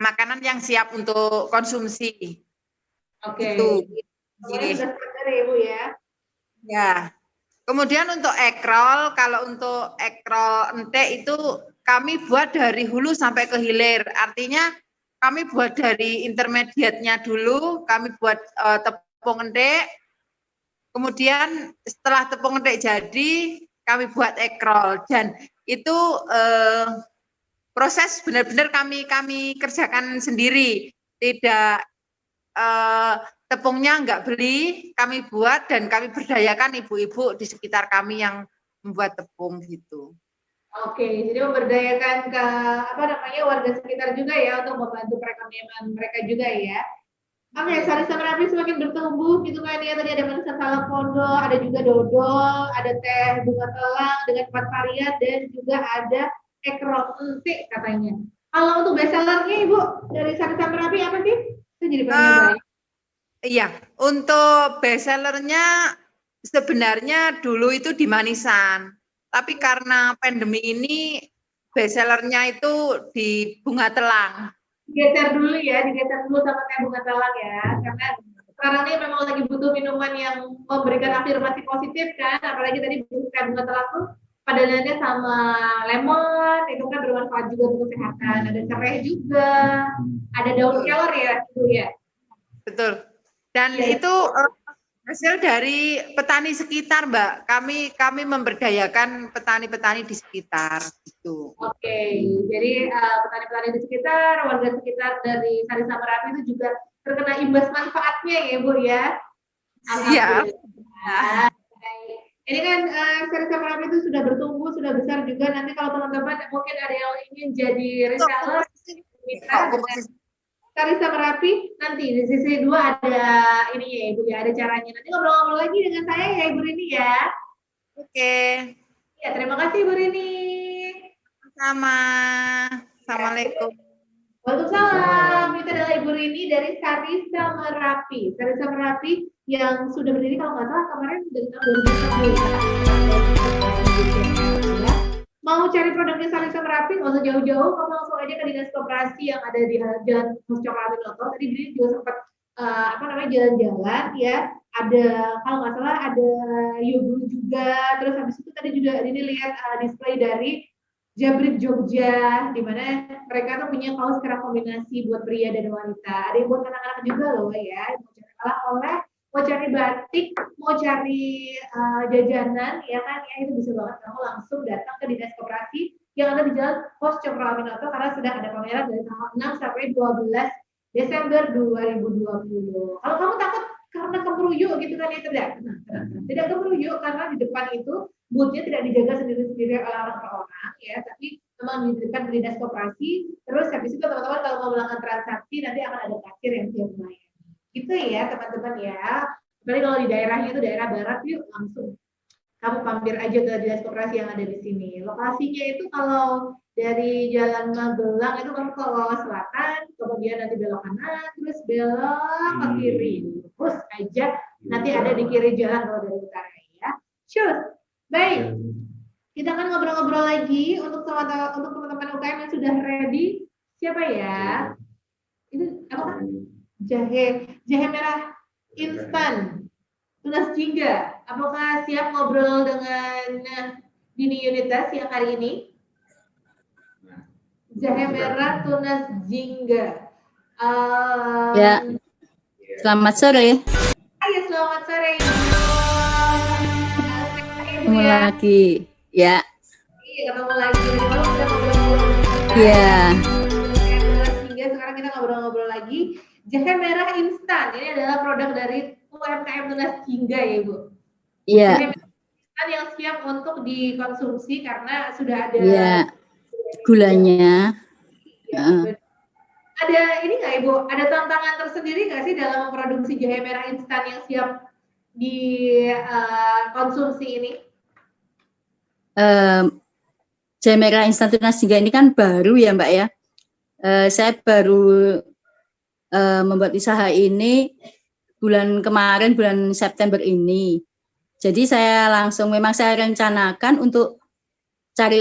makanan yang siap untuk konsumsi. Oke. Itu. Sudah sadar ya Bu ya. Ya. Kemudian untuk ekrol, kalau untuk ekrol entek itu kami buat dari hulu sampai ke hilir. Artinya kami buat dari intermediate-nya dulu, kami buat tepung entek. Kemudian setelah tepung entek jadi, kami buat ekrol, dan itu proses benar-benar kami kerjakan sendiri, tidak tepungnya enggak beli, kami buat dan kami berdayakan ibu-ibu di sekitar kami yang membuat tepung gitu. Oke, jadi memberdayakan ke warga sekitar juga ya untuk membantu perekonomian mereka juga ya. Oke, Sari Samarapi semakin bertumbuh gitu kan ya. Tadi ada manisan salak pondok, ada juga dodol, ada teh bunga telang dengan 4 varian dan juga ada ekrol entik katanya. Kalau untuk bestsellernya Ibu dari Sari Samarapi apa sih? Saya jadi pengen Iya, untuk bestsellernya sebenarnya dulu itu di manisan. Tapi karena pandemi ini bestsellernya itu di bunga telang. Digeser dulu sama teh bunga telang ya, karena sekarang ini memang lagi butuh minuman yang memberikan afirmasi positif kan, apalagi tadi teh bunga telang tuh padanannya sama lemon, itu kan bermanfaat juga untuk kesehatan. Ada serai juga, ada daun kelor ya, itu ya. Betul. Dan itu hasil dari petani sekitar, Mbak. Kami memberdayakan petani-petani di sekitar itu. Oke, jadi petani-petani di sekitar, warga sekitar dari Sari Samarapi itu juga terkena imbas manfaatnya ya, Bu ya. Iya. Ini kan Sari Samarapi itu sudah bertumbuh, sudah besar juga. Nanti kalau teman-teman mungkin ada yang ingin jadi reseller, Sari Samarapi, nanti di sisi 2 ada ini ya Ibu ya, ada caranya. Nanti ngobrol-ngobrol lagi dengan saya ya Ibu Rini ya. Oke. Ya, terima kasih Ibu Rini. Sama. Assalamualaikum. Waalaikumsalam. Itu adalah Ibu Rini dari Sari Samarapi. Sari Samarapi yang sudah berdiri kalau nggak salah kemarin dari tahun 2011. Mau cari produknya Sari Samarapi, nggak usah jauh-jauh, kamu langsung aja ke dinas koperasi yang ada di Jalan Muscok Aminoto. Tadi Bri juga sempat jalan-jalan ya. Ada kalau nggak salah ada Yogurt juga. Terus habis itu tadi juga ini lihat display dari Jabrik Jogja, di mana mereka tuh punya kaos kerah kombinasi buat pria dan wanita. Ada yang buat anak-anak juga loh ya, mau cari oleh-oleh, mau cari batik, mau cari jajanan, ya kan, ya itu bisa banget kamu langsung datang ke Dinas Koperasi yang ada di Jalan Pos Cokroaminoto karena sedang ada pameran dari tanggal 6 sampai 12 Desember 2020. Kalau kamu takut karena kemeruyuk gitu kan, ya tidak kemeruyuk karena di depan itu boothnya tidak dijaga sendiri-sendiri oleh orang per orang, ya, tapi memang di depan Dinas Koperasi. Terus habis itu teman-teman kalau mau melakukan transaksi nanti akan ada kasir yang siap melayani. Gitu ya teman-teman ya. Apalagi kalau di daerahnya itu daerah barat, yuk langsung kamu mampir aja ke Dinas Koperasi yang ada di sini. Lokasinya itu kalau dari Jalan Magelang itu kamu ke Wawas Selatan, kemudian nanti belok kanan, terus belok ke kiri. Terus aja nanti ada di kiri jalan kalau dari utara ya. Sure. Baik. Kita akan ngobrol-ngobrol lagi untuk teman-teman UKM yang sudah ready. Siapa ya? Itu apa? Jahe merah instan. Tunas jingga. Apakah siap ngobrol dengan Dini Yunitas yang hari ini? Jahe merah tunas jingga. Ya. Selamat sore. Ya, selamat sore. Ketemu lagi. Ya. Iya, ketemu lagi. Kalau udah ngobrol-ngobrol. Iya. Hingga sekarang kita ngobrol-ngobrol lagi. Jahe merah instan. Ini adalah produk dari UMKM Tunas Jingga ya, Ibu. Iya. Jahe merah instan yang siap untuk dikonsumsi karena sudah ada gulanya. Ya, ada ini nggak Ibu? Ada tantangan tersendiri nggak sih dalam memproduksi jahe merah instan yang siap dikonsumsi ini? Jahe merah instan Tunas Jingga ini kan baru ya Mbak ya. Saya baru membuat usaha ini bulan kemarin, bulan September ini. Jadi saya rencanakan untuk cari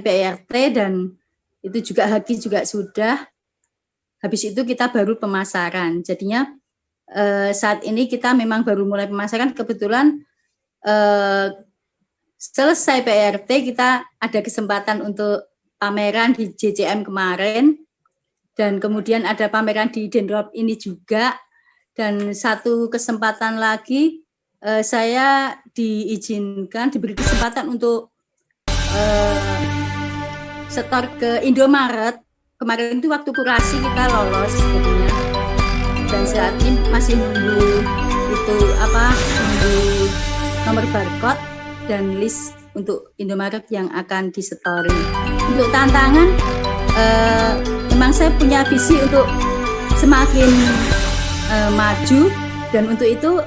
PRT dan itu juga Haki juga sudah. Habis itu kita baru pemasaran. Jadinya saat ini kita memang baru mulai pemasaran. Kebetulan selesai PRT kita ada kesempatan untuk pameran di JCM kemarin. Dan kemudian ada pameran di Dendrop ini juga. Dan satu kesempatan lagi saya diberi kesempatan untuk setor ke Indomaret. Kemarin itu waktu kurasi kita lolos jadinya. Dan saat ini masih nunggu nomor barcode dan list untuk Indomaret yang akan disetori. Untuk tantangan memang saya punya visi untuk semakin maju dan untuk itu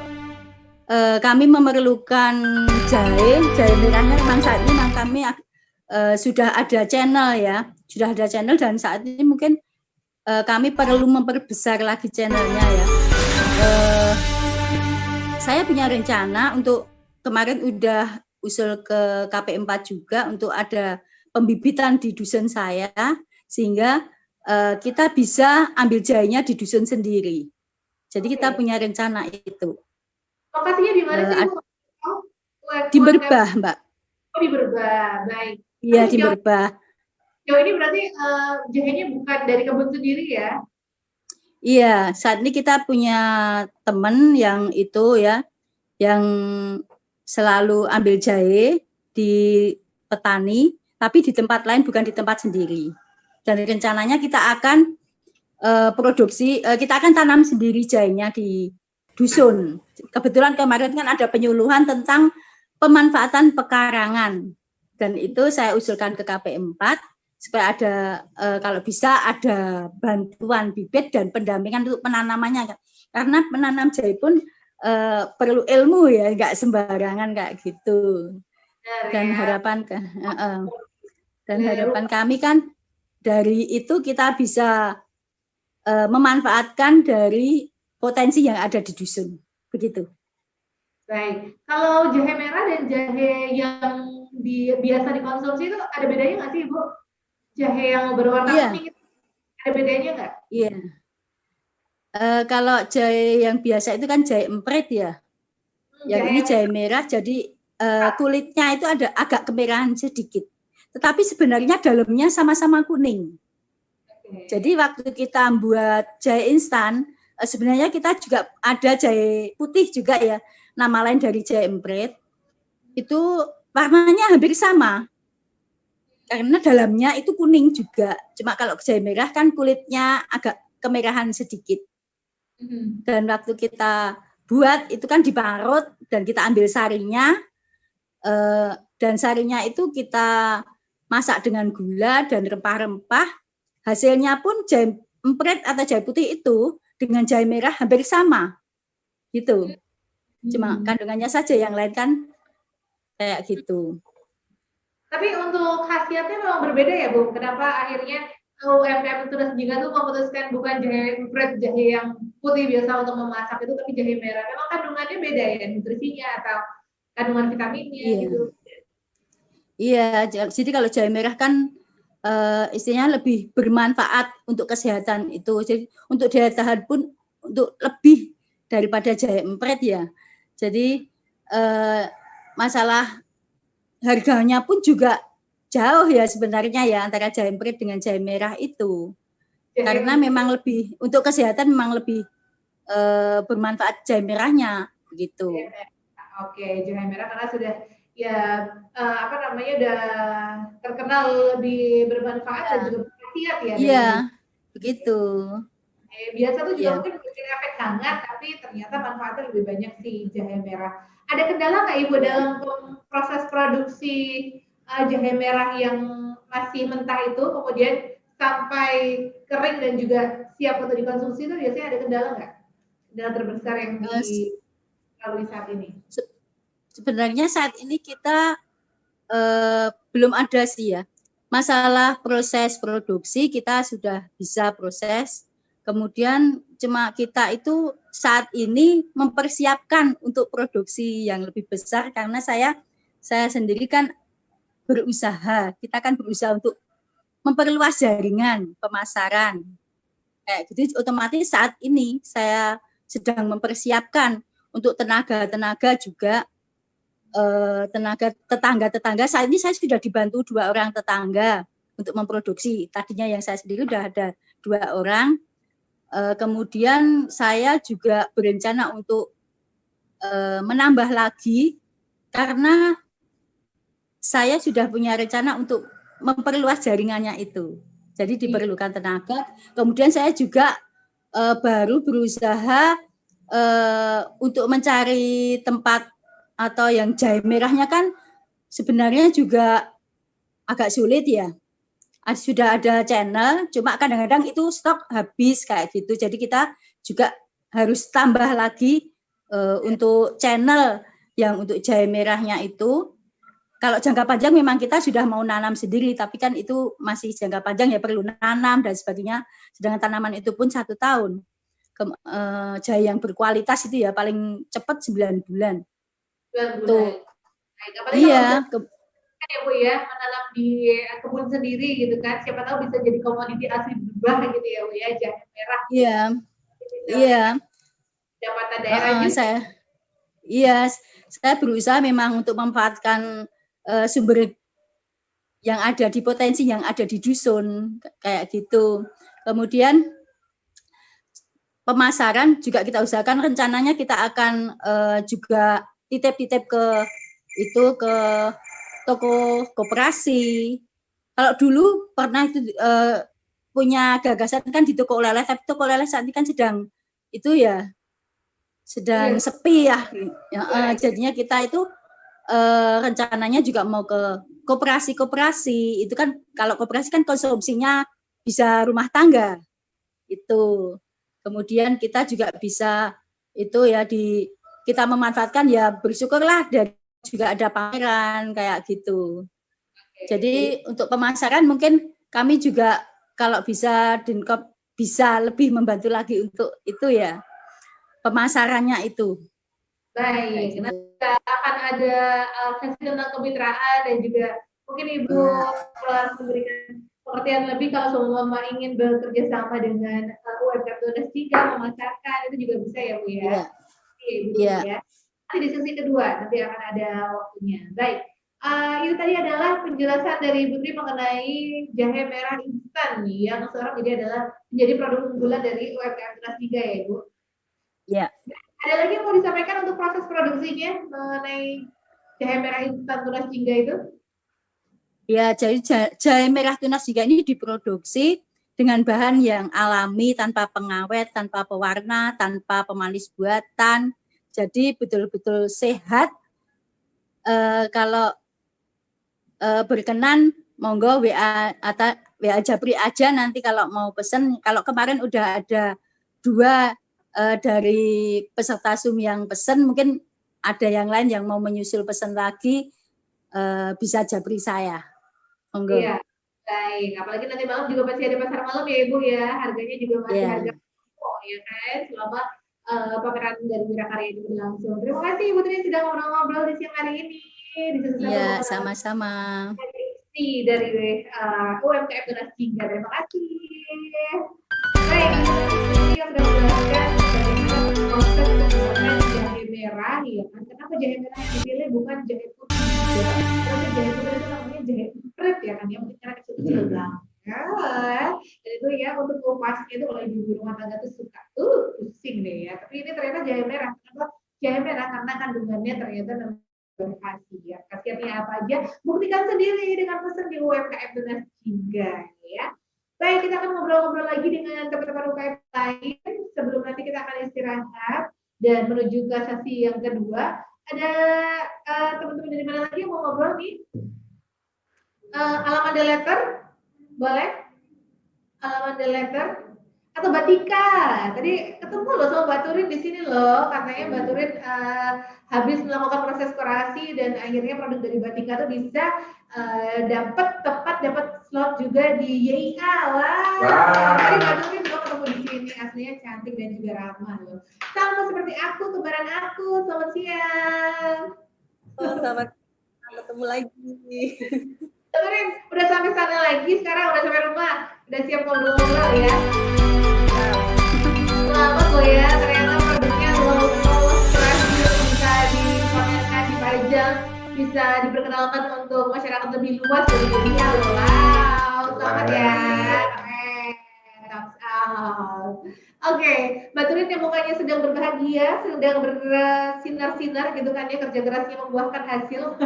kami memerlukan jahe merahnya. Memang saat ini kami sudah ada channel dan saat ini mungkin kami perlu memperbesar lagi channelnya ya. Saya punya rencana untuk kemarin udah usul ke KP4 juga untuk ada pembibitan di dusun saya sehingga kita bisa ambil jahenya di dusun sendiri. Jadi kita punya rencana itu. Lokasinya di mana sih? Di Berbah, Mbak. Oh, di Berbah, baik. Iya, di Berbah. Jauh ini berarti jahenya bukan dari kebun sendiri ya? Iya, saat ini kita punya teman yang itu ya, yang selalu ambil jahe di petani, tapi di tempat lain bukan di tempat sendiri. Dan rencananya kita akan kita akan tanam sendiri jahenya di dusun. Kebetulan kemarin kan ada penyuluhan tentang pemanfaatan pekarangan. Dan itu saya usulkan ke KP4 supaya ada kalau bisa ada bantuan bibit dan pendampingan untuk penanamannya. Karena menanam jahe pun perlu ilmu ya, nggak sembarangan kayak gitu. Dan harapan kami kan dari itu kita bisa memanfaatkan dari potensi yang ada di dusun, begitu. Baik, kalau jahe merah dan jahe yang biasa dikonsumsi itu ada bedanya nggak sih, Ibu? Jahe yang berwarna kuning itu ada bedanya nggak? Iya. Kalau jahe yang biasa itu kan jahe empret ya. Yang ini jahe merah, jadi kulitnya itu ada agak kemerahan sedikit. Tetapi sebenarnya dalamnya sama-sama kuning. Jadi waktu kita buat jahe instan, sebenarnya kita juga ada jahe putih juga ya, nama lain dari jahe emprit. Itu warnanya hampir sama. Karena dalamnya itu kuning juga. Cuma kalau jahe merah kan kulitnya agak kemerahan sedikit. Dan waktu kita buat itu kan diparut dan kita ambil sarinya. Dan sarinya itu kita masak dengan gula dan rempah-rempah. Hasilnya pun jahe emprit atau jahe putih itu dengan jahe merah hampir sama. Gitu. Cuma kandungannya saja yang lain kan kayak gitu. Tapi untuk khasiatnya memang berbeda ya Bu. Kenapa akhirnya UMKM Tunas Jingga tuh memutuskan bukan jahe emprit, jahe yang putih biasa untuk memasak itu, tapi jahe merah. Memang kandungannya beda ya, nutrisinya atau kandungan vitaminnya gitu. Iya, jadi kalau jahe merah kan istilahnya lebih bermanfaat untuk kesehatan itu. Jadi untuk daya tahan pun untuk lebih daripada jahe emprit ya. Jadi masalah harganya pun juga jauh ya sebenarnya ya antara jahe emprit dengan jahe merah itu. Karena memang lebih untuk kesehatan memang lebih bermanfaat jahe merahnya gitu. Oke, jahe merah karena sudah ya udah terkenal lebih bermanfaat dan juga berkhasiat ya. Iya, begitu. Biasa tuh juga mungkin bikin efek hangat, tapi ternyata manfaatnya lebih banyak si jahe merah. Ada kendala nggak Ibu dalam proses produksi jahe merah yang masih mentah itu kemudian sampai kering dan juga siap untuk dikonsumsi itu biasanya ada kendala nggak? Kendala terbesar yang dilalui saat ini? Sebenarnya saat ini kita belum ada sih ya. Masalah proses produksi kita sudah bisa proses. Kemudian cuma kita itu saat ini mempersiapkan untuk produksi yang lebih besar karena saya sendiri kan berusaha. Kita kan berusaha untuk memperluas jaringan pemasaran. Kayak gitu otomatis saat ini saya sedang mempersiapkan untuk tenaga juga tetangga saat ini saya sudah dibantu 2 orang tetangga untuk memproduksi. Tadinya yang saya sendiri sudah ada 2 orang. Kemudian saya juga berencana untuk menambah lagi karena saya sudah punya rencana untuk memperluas jaringannya itu. Jadi diperlukan tenaga. Kemudian saya juga baru berusaha untuk mencari tempat atau yang jahe merahnya kan sebenarnya juga agak sulit ya. Sudah ada channel, cuma kadang-kadang itu stok habis kayak gitu. Jadi kita juga harus tambah lagi untuk channel yang untuk jahe merahnya itu. Kalau jangka panjang memang kita sudah mau nanam sendiri, tapi kan itu masih jangka panjang ya perlu nanam dan sebagainya. Sedangkan tanaman itu pun 1 tahun. Jahe yang berkualitas itu ya paling cepat 9 bulan. 9 bulan. Tuh. Iya. Ya Bu ya, menanam di kebun sendiri gitu kan, siapa tahu bisa jadi komoditi asli berubah gitu ya Bu ya, jahe merah. Iya. Iya. Pendapatan daerah juga. Saya berusaha memang untuk memanfaatkan sumber yang ada di potensi yang ada di dusun kayak gitu. Kemudian pemasaran juga kita usahakan, rencananya kita akan juga titip-titip ke toko koperasi. Kalau dulu pernah itu punya gagasan kan di toko oleh-oleh, tapi toko oleh-oleh saat ini kan sedang sepi ya. Jadinya kita itu rencananya juga mau ke koperasi. Itu kan kalau koperasi kan konsumsinya bisa rumah tangga. Itu. Kemudian kita juga bisa itu ya kita memanfaatkan ya bersyukurlah dan juga ada pameran kayak gitu. Jadi untuk pemasaran mungkin kami juga kalau bisa Dinkop bisa lebih membantu lagi untuk itu ya pemasarannya itu. Baik, nanti akan ada sesi tentang kemitraan dan juga mungkin Ibu memberikan pengertian lebih kalau semua ingin bekerja sama dengan UMKM Tunas Jingga memasarkan itu juga bisa ya Bu ya. Iya. Nanti di sesi kedua nanti akan ada waktunya. Baik, Itu tadi adalah penjelasan dari Ibu Tri mengenai jahe merah instan nih, yang sekarang menjadi produk unggulan dari UMKM Tunas Tiga ya, Ibu. Ya. Ada lagi yang mau disampaikan untuk proses produksinya mengenai jahe merah instan Tunas Jingga itu? Ya, jadi jahe merah Tunas Jingga ini diproduksi dengan bahan yang alami, tanpa pengawet, tanpa pewarna, tanpa pemanis buatan. Jadi betul-betul sehat. Kalau berkenan, monggo WA atau WA Japri aja nanti kalau mau pesen. Kalau kemarin udah ada 2 dari peserta Zoom yang pesen, mungkin ada yang lain yang mau menyusul pesen lagi, bisa Japri saya. Monggo. Iya, baik. Apalagi nanti malam juga masih ada pasar malam ya Ibu ya, harganya juga masih harga promo ya kan, selama pameran dari Wirakarya ini berlangsung. Terima kasih Ibu Tri sudah ngobrol-ngobrol di siang hari ini. Iya, sama-sama. Dari UMKM Tunas Jingga. Terima kasih. Baik, yang sudah menjelaskan bagaimana proses pembuatan jahe merah ya kan. Kenapa jahe merah yang dipilih bukan jahe putih? Karena jahe putih itu namanya jahe imprit ya kan, yang mungkin karena kecil-kecil banget. Ya, dan itu ya untuk kupasnya itu kalau ibu rumah tangga tuh suka pusing deh ya. Tapi ini ternyata jahe merah. Kenapa jahe merah? Karena kandungannya ternyata khasiat ya. Khasiatnya apa aja? Buktikan sendiri dengan pesan di UMKM Tunas Jingga ya. Baik, kita akan ngobrol-ngobrol lagi dengan teman-teman UMKM lain sebelum nanti kita akan istirahat dan menuju ke sesi yang kedua. Ada teman-teman dari mana lagi yang mau ngobrol nih? Alaman letter, boleh? Alaman letter atau Batika. Tadi ketemu loh sama Mbak Turin di sini loh, katanya Mbak Turin habis melakukan proses kurasi dan akhirnya produk dari Batika tuh bisa dapat slot juga di YIA. Tadi Mbak Turin loh ketemu di sini, aslinya cantik dan juga ramah loh. Sama seperti aku, kembaran aku. Selamat siang. Selamat ketemu lagi. Turin udah sampai sana lagi, sekarang udah sampai rumah, udah siap ngobrol-ngobrol ya. Selamat loh ya, ternyata produknya low cost, bisa dipamerkan, dipajang, bisa diperkenalkan untuk masyarakat lebih luas dari dunia loh. Wow, selamat ya. Thumbs up. Oke, Mbak Turin yang mukanya sedang berbahagia, sedang bersinar-sinar gitu kan ya, kerja kerasnya membuahkan hasil.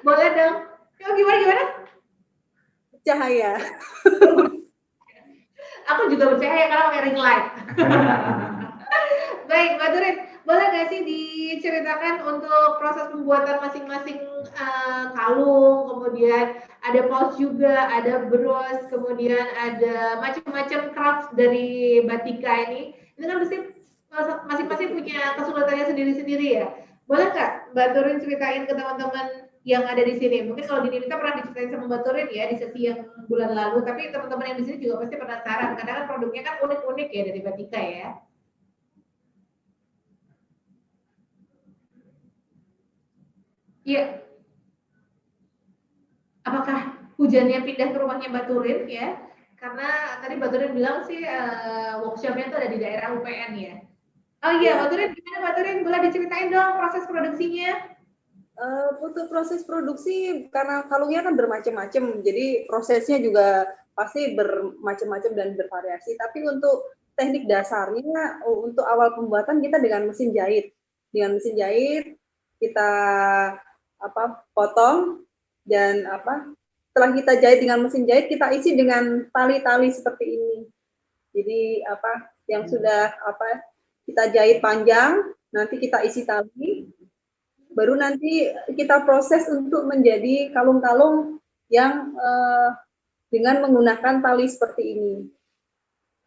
Boleh dong. Gimana? Cahaya. Aku juga percaya karena pakai ring light. Baik, Mbak Turin, boleh nggak sih diceritakan untuk proses pembuatan masing-masing kalung, kemudian ada pouch juga, ada bros, kemudian ada macam-macam craft dari Batika ini. Ini kan pasti masing-masing punya kesulitannya sendiri-sendiri ya. Boleh nggak Mbak Turin ceritain ke teman-teman yang ada di sini? Mungkin kalau kita pernah diceritain sama Mbak Turin ya di sesi yang bulan lalu, tapi teman-teman yang di sini juga pasti penasaran karena kan produknya kan unik-unik ya dari Batika ya. Iya. Apakah hujannya pindah ke rumahnya Mbak Turin ya? Karena tadi Mbak Turin bilang sih workshopnya itu ada di daerah UPN ya. Oh iya, Mbak Turin, gimana Mbak Turin? Boleh diceritain dong proses produksinya? Untuk proses produksi, karena kalungnya kan bermacam-macam, jadi prosesnya juga pasti bermacam-macam dan bervariasi. Tapi untuk teknik dasarnya, untuk awal pembuatan kita dengan mesin jahit. Dengan mesin jahit kita potong dan setelah kita jahit dengan mesin jahit, kita isi dengan tali-tali seperti ini. Jadi yang sudah kita jahit panjang, nanti kita isi tali. Baru nanti kita proses untuk menjadi kalung-kalung yang dengan menggunakan tali seperti ini.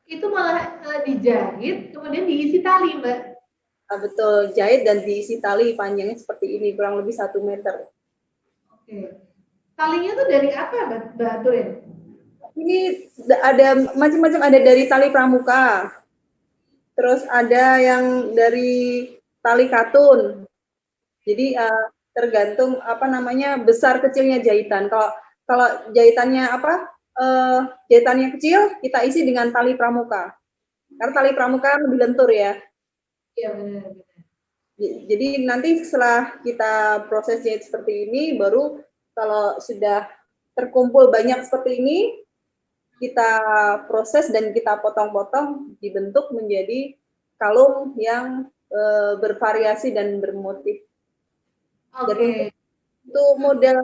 Itu malah dijahit, kemudian diisi tali, Mbak? Betul, jahit dan diisi tali panjangnya seperti ini, kurang lebih 1 meter. Oke. Talinya tuh dari apa, Mbak Turin? Ini ada macam-macam, ada dari tali pramuka, terus ada yang dari tali katun. Jadi tergantung besar kecilnya jahitan. Kalau jahitannya jahitannya kecil, kita isi dengan tali pramuka. Karena tali pramuka lebih lentur ya. Iya benar. Jadi nanti setelah kita proses jahit seperti ini, baru kalau sudah terkumpul banyak seperti ini, kita proses dan kita potong-potong dibentuk menjadi kalung yang bervariasi dan bermotif. Dan untuk model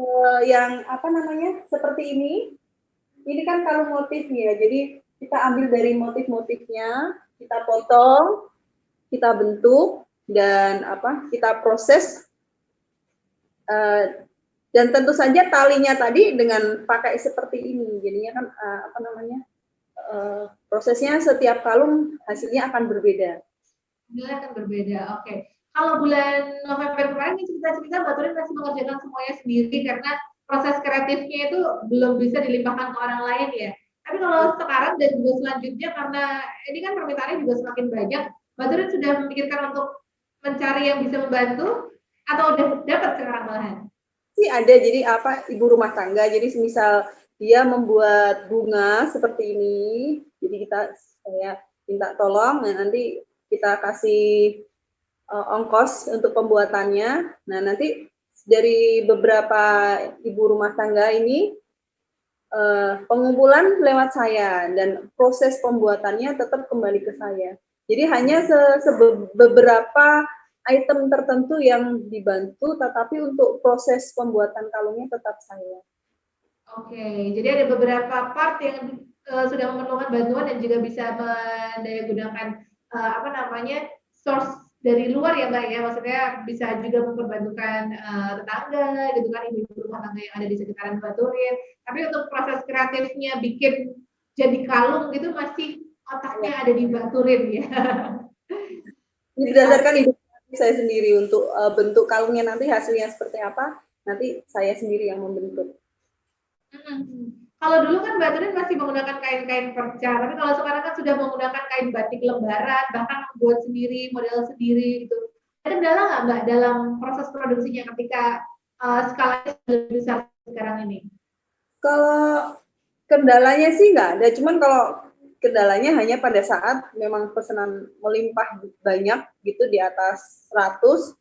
yang apa namanya seperti ini kan kalung motifnya. Jadi kita ambil dari motif-motifnya, kita potong, kita bentuk dan kita proses. Dan tentu saja talinya tadi dengan pakai seperti ini, jadinya kan prosesnya setiap kalung hasilnya akan berbeda. Hasilnya akan berbeda, oke. Kalau bulan November kemarin cerita-cerita Mbak Turin masih mengerjakan semuanya sendiri karena proses kreatifnya itu belum bisa dilimpahkan ke orang lain ya. Tapi kalau sekarang dan juga selanjutnya karena ini kan permintaannya juga semakin banyak, Mbak Turin sudah memikirkan untuk mencari yang bisa membantu atau udah dapat sekarang malahan? Sih ada, jadi ibu rumah tangga, jadi misal dia membuat bunga seperti ini, jadi saya minta tolong, nah nanti kita kasih ongkos untuk pembuatannya. Nah nanti dari beberapa ibu rumah tangga ini pengumpulan lewat saya dan proses pembuatannya tetap kembali ke saya. Jadi hanya beberapa item tertentu yang dibantu, tetapi untuk proses pembuatan kalungnya tetap saya. Oke, jadi ada beberapa part yang sudah memerlukan bantuan dan juga bisa mendayagunakan source dari luar ya Mbak ya, maksudnya bisa juga memperbantukan tetangga gitu kan, ibu rumah tangga yang ada di sekitaran Mbak Turin. Tapi untuk proses kreatifnya bikin jadi kalung gitu masih otaknya ada di Mbak Turin ya. Berdasarkan ide saya sendiri untuk bentuk kalungnya nanti hasilnya seperti apa, nanti saya sendiri yang membentuk. Kalau dulu kan Mbak Turin masih menggunakan kain-kain perca, tapi kalau sekarang kan sudah menggunakan kain batik lembaran, bahkan buat sendiri, model sendiri gitu. Ada kendala nggak Mbak dalam proses produksinya ketika skalanya lebih besar sekarang ini? Kalau kendalanya sih nggak ada, cuman kalau kendalanya hanya pada saat memang pesanan melimpah banyak gitu di atas 100,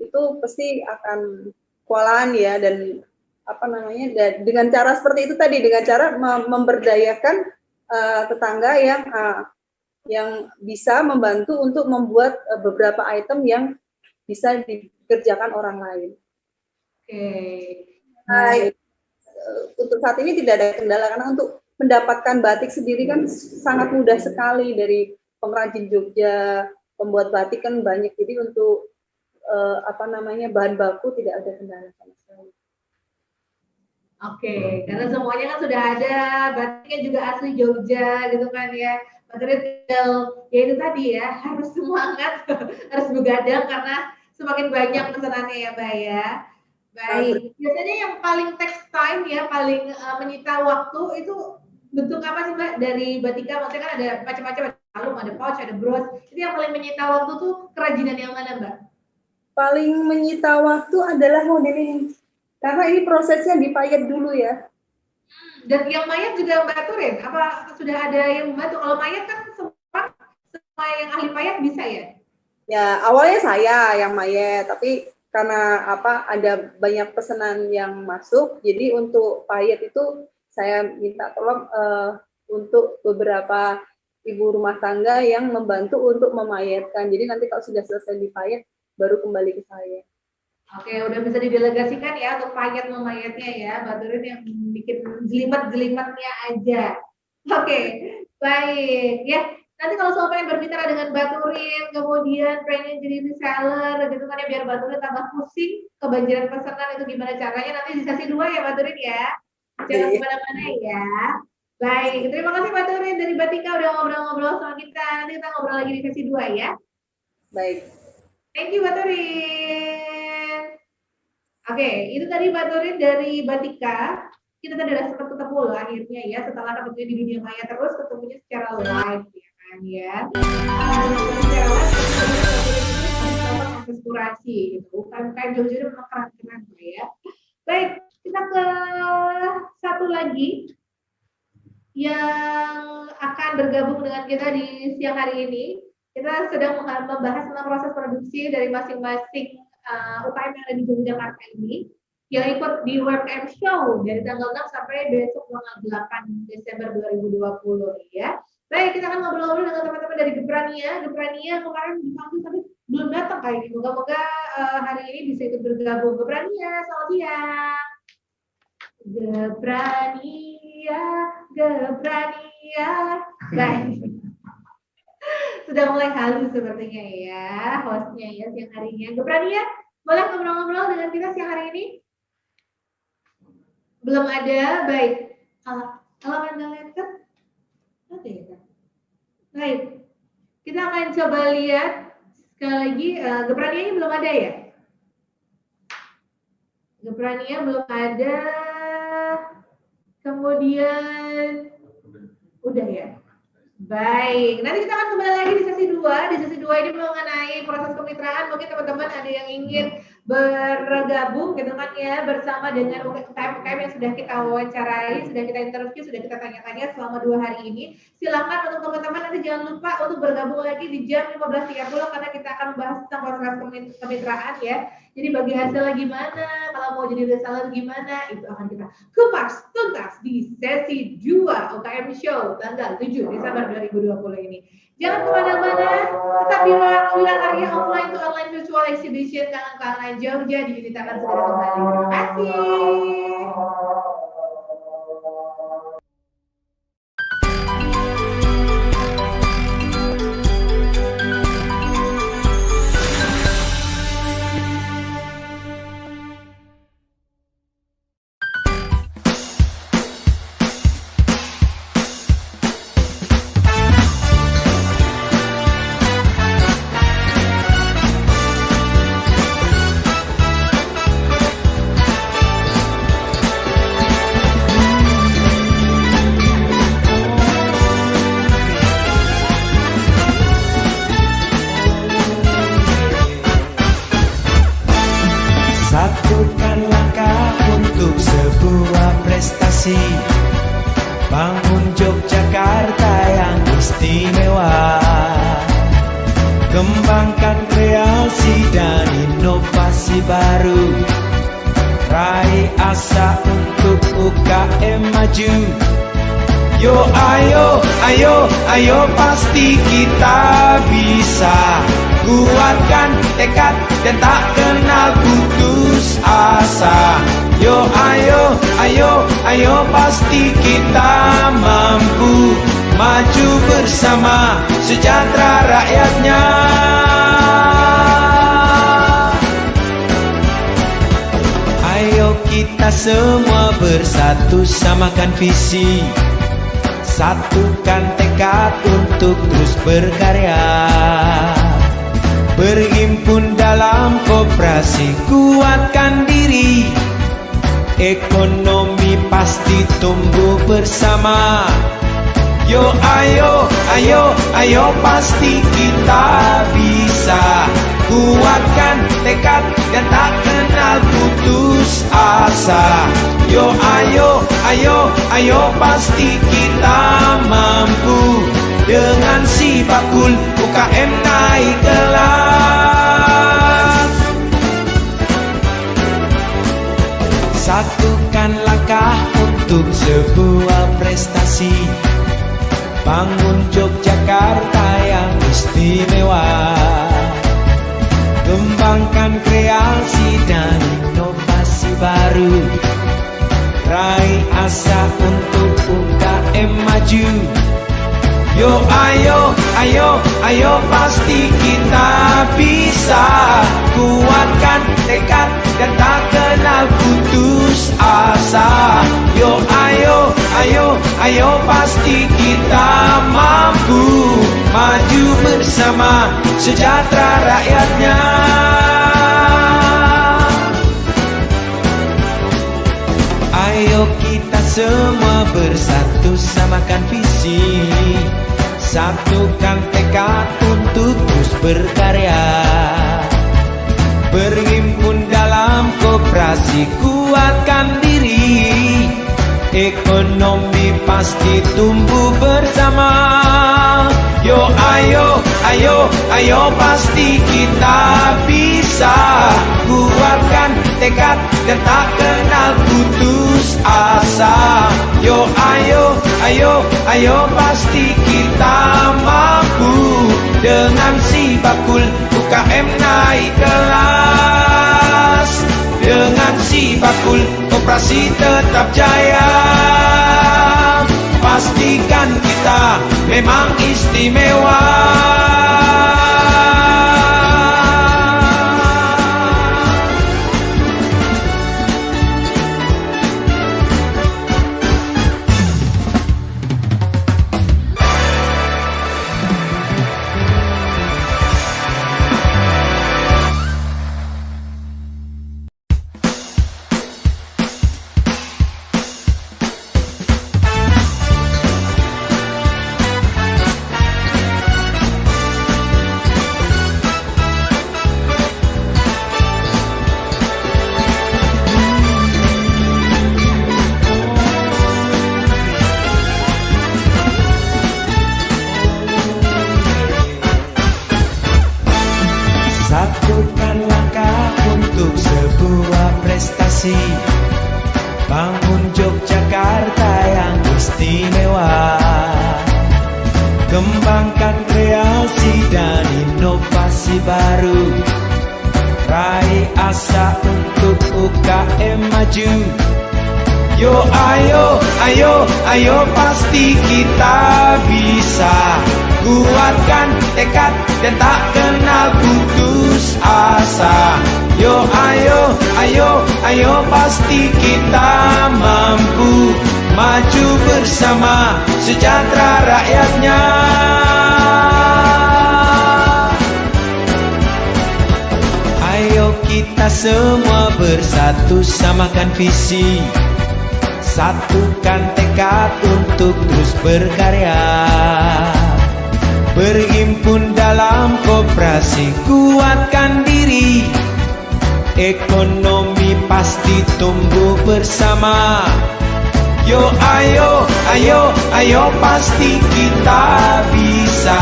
itu pasti akan kewalahan ya, dan dengan cara seperti itu tadi, dengan cara memberdayakan tetangga yang bisa membantu untuk membuat beberapa item yang bisa dikerjakan orang lain. Untuk saat ini tidak ada kendala karena untuk mendapatkan batik sendiri kan sangat mudah sekali, dari pengrajin Jogja, pembuat batik kan banyak, jadi untuk bahan baku tidak ada kendala sama sekali. Oke, karena semuanya kan sudah ada, batiknya juga asli Jogja gitu kan ya. Baterai tinggal, ya itu tadi ya, harus semangat, harus begadang karena semakin banyak pesanannya ya Mbak ya. Baik, biasanya yang paling takes time ya, paling menyita waktu itu bentuk apa sih Mbak dari batika? Maksudnya kan ada macam-macam, ada kalung, ada pouch, ada bros. Itu yang paling menyita waktu tuh kerajinan yang mana Mbak? Paling menyita waktu adalah model ini. Karena ini prosesnya dipayat dulu ya. Dan yang mayat juga Mbak Turin? Apa sudah ada yang membantu? Kalau mayat kan semua yang ahli payat bisa ya? Ya, awalnya saya yang mayat, tapi karena ada banyak pesanan yang masuk, jadi untuk payat itu saya minta tolong untuk beberapa ibu rumah tangga yang membantu untuk memayatkan. Jadi nanti kalau sudah selesai dipayat, baru kembali ke saya. Oke, udah bisa didelegasikan ya untuk payat memayatnya ya, Mbak Turin yang bikin jelimet-jelimetnya aja. Oke, baik ya. Nanti kalau soal pengen berbicara dengan Mbak Turin, kemudian pengen jadi reseller gitu kan ya, biar Mbak Turin tambah pusing, kebanjiran pesanan itu gimana caranya, nanti di sesi 2 ya Mbak Turin ya. Jangan kemana-mana ya. Baik, terima kasih Mbak Turin dari Batika udah ngobrol-ngobrol sama kita. Nanti kita ngobrol lagi di sesi 2 ya. Baik. Thank you Mbak Turin. Oke, itu tadi Mbak Turin dari Batika. Kita tadi udah sempat ketemu loh akhirnya ya, setelah ketemunya di dunia maya terus ketemunya secara live ya kan ya. Secara live eksplorasi gitu. UMKM Jogja memang keren-keren ya. Baik, kita ke satu lagi yang akan bergabung dengan kita di siang hari ini. Kita sedang membahas tentang proses produksi dari masing-masing UKM yang ada di Yogyakarta ini. yang ikut di UMKM Show dari tanggal 6 sampai besok tanggal 8 Desember 2020 ya. Baik, kita akan ngobrol-ngobrol dengan teman-teman dari Geprania. Geprania kemarin dipanggil tapi belum datang kayak gitu. Moga-moga hari ini bisa ikut bergabung. Geprania, selamat siang. Geprania, Geprania. Baik. Sudah mulai halus sepertinya ya hostnya ya siang harinya. Geprania, boleh ngobrol-ngobrol dengan kita siang hari ini? Belum ada, baik. Kalau Anda lihat ada ya kan? Baik, kita akan coba lihat sekali lagi. Geprania ini belum ada ya? Geprania belum ada. Kemudian udah ya. Baik, nanti kita akan kembali lagi di sesi 2. Di sesi 2 ini mengenai proses kemitraan. Mungkin teman-teman ada yang ingin bergabung gitu kan ya bersama dengan UMKM yang sudah kita wawancarai, sudah kita interview, sudah kita tanya-tanya selama 2 hari ini. Silakan untuk teman-teman nanti jangan lupa untuk bergabung lagi di jam 15.30 karena kita akan membahas tentang proses kemitraan ya. Jadi bagi hasilnya gimana, kalau mau jadi reseller gimana, itu akan kita kupas tuntas di sesi 2 UMKM Show tanggal 7 Desember 2020 ini. Jangan kemana-mana, tetap di Wilangaria Offline to Online Virtual Exhibition Tangan Jogja di unit akan segera kembali. Terima kasih. Satukan langkah untuk sebuah prestasi, bangun Yogyakarta yang istimewa, kembangkan kreasi dan inovasi baru, raih asa untuk UKM maju. Yo ayo, ayo, ayo pasti kita bisa, kuatkan tekad dan tak kenal putus asa. Yo ayo, ayo, ayo pasti kita mampu, maju bersama sejahtera rakyatnya. Ayo kita semua bersatu samakan visi, satukan tekad untuk terus berkarya, berhimpun dalam koperasi, kuatkan diri, ekonomi pasti tumbuh bersama. Yo ayo, ayo, ayo pasti kita bisa, kuatkan tekad dan tak kenal putus asa. Yo ayo, ayo, ayo pasti kita mampu, dengan si bakul UKM naik kelas. Satukan langkah untuk sebuah prestasi, bangun Yogyakarta yang istimewa, kembangkan kreasi dan inovasi baru, raih asa untuk UKM maju. Yo ayo, ayo, ayo pasti kita bisa, kuatkan tekad dan tak kenal putus asa. Yo ayo, ayo, ayo pasti kita mampu, maju bersama sejahtera rakyatnya. Ayo kita semua bersatu samakan visi, satukan tekad untuk terus berkarya, berhimpun dalam koperasi, kuatkan diri, ekonomi pasti tumbuh bersama. Yo ayo pasti kita bisa. Kuatkan tekad dan tak kenal putus asa. Yo ayo pasti kita mampu. Dengan si bakul UKM naik kelas. Dengan si bakul operasi tetap jaya. Pastikan kita memang istimewa. Satukan langkah untuk sebuah prestasi. Bangun Yogyakarta yang istimewa. Kembangkan kreasi dan inovasi baru. Raih asa untuk UKM maju. Yo ayo pasti kita bisa. Kuatkan tekad dan tak kenal putus asa. Yo ayo pasti kita mampu. Maju bersama sejahtera rakyatnya. Ayo kita semua bersatu, samakan visi. Satukan tekad untuk terus berkarya. Berhimpun dalam koperasi, kuatkan diri. Ekonomi pasti tumbuh bersama. Yo ayo pasti kita bisa.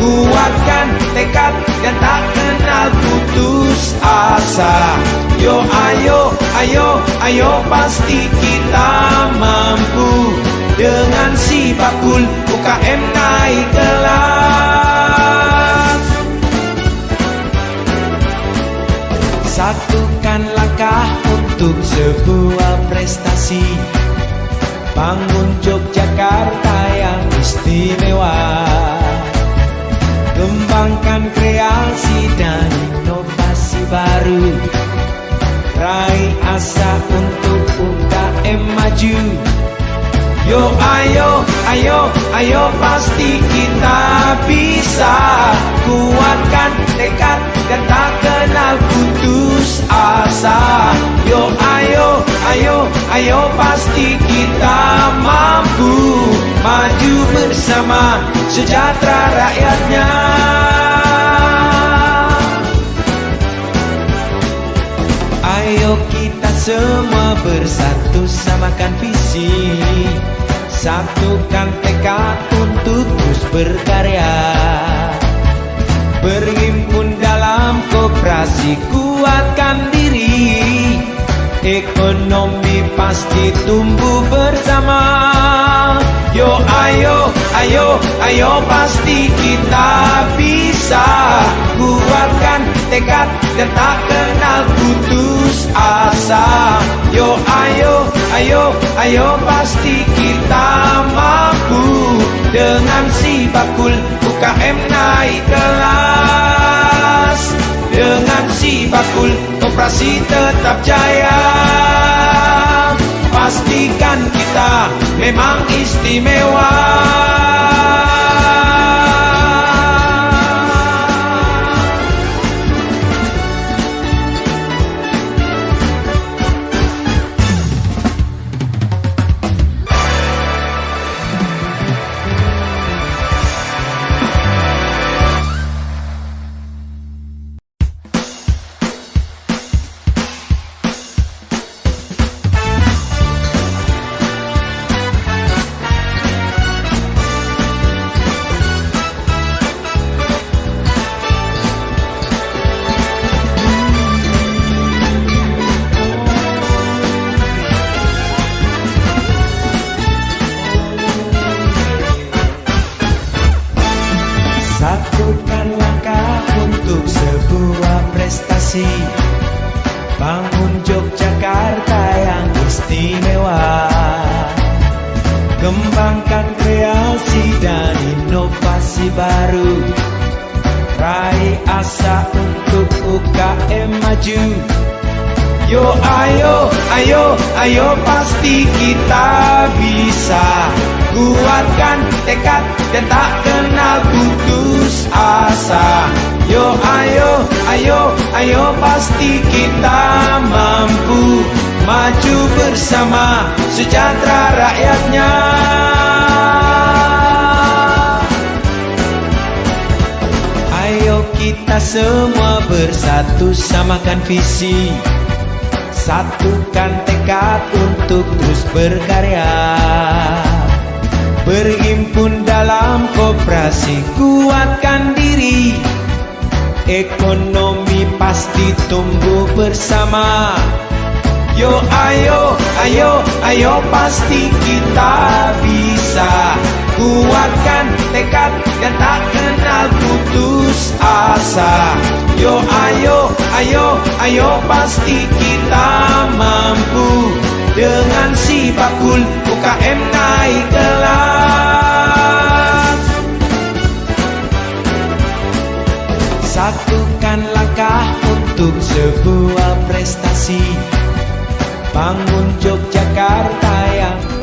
Kuatkan tekad dan tak kenal putus asa. Yo ayo pasti kita mampu. Dengan si bakul UKM naik kelas. Satukan langkah untuk sebuah prestasi. Bangun Yogyakarta yang istimewa. Kembangkan kreasi dan inovasi baru. Raih asa untuk UKM maju. Yo ayo pasti kita bisa. Kuatkan tekad dan tak kenal putus asa. Yo ayo pasti kita mampu. Maju bersama sejahtera rakyatnya. Ayo kita semua bersatu, samakan visi. Satukan tekad untuk terus berkarya. Berhimpun dalam koperasi, kuatkan diri. Ekonomi pasti tumbuh bersama. Yo ayo pasti kita bisa. Kuatkan tekad dan tak kenal putus asa. Yo ayo pasti kita mampu. Dengan si bakul UKM naik kelas. Dengan si bakul operasi tetap jaya. Pastikan kita memang istimewa. akan maju. Yo ayo, ayo, ayo pasti kita bisa. Kuatkan tekad dan tak kenal putus asa. Yo ayo, ayo, ayo pasti kita mampu. Maju bersama sejahtera rakyatnya. Ayo kita semua bersatu, samakan visi, satukan tekad untuk terus berkarya. Berhimpun dalam koperasi, kuatkan diri, ekonomi pasti tumbuh bersama. Yo ayo, ayo, ayo pasti kita bisa. Kuatkan tekad dan tak kenal putus asa. Yo ayo, ayo, ayo pasti kita mampu. Dengan si bakul UKM naik kelas. Satukan langkah untuk sebuah prestasi. Bangun Yogyakarta yang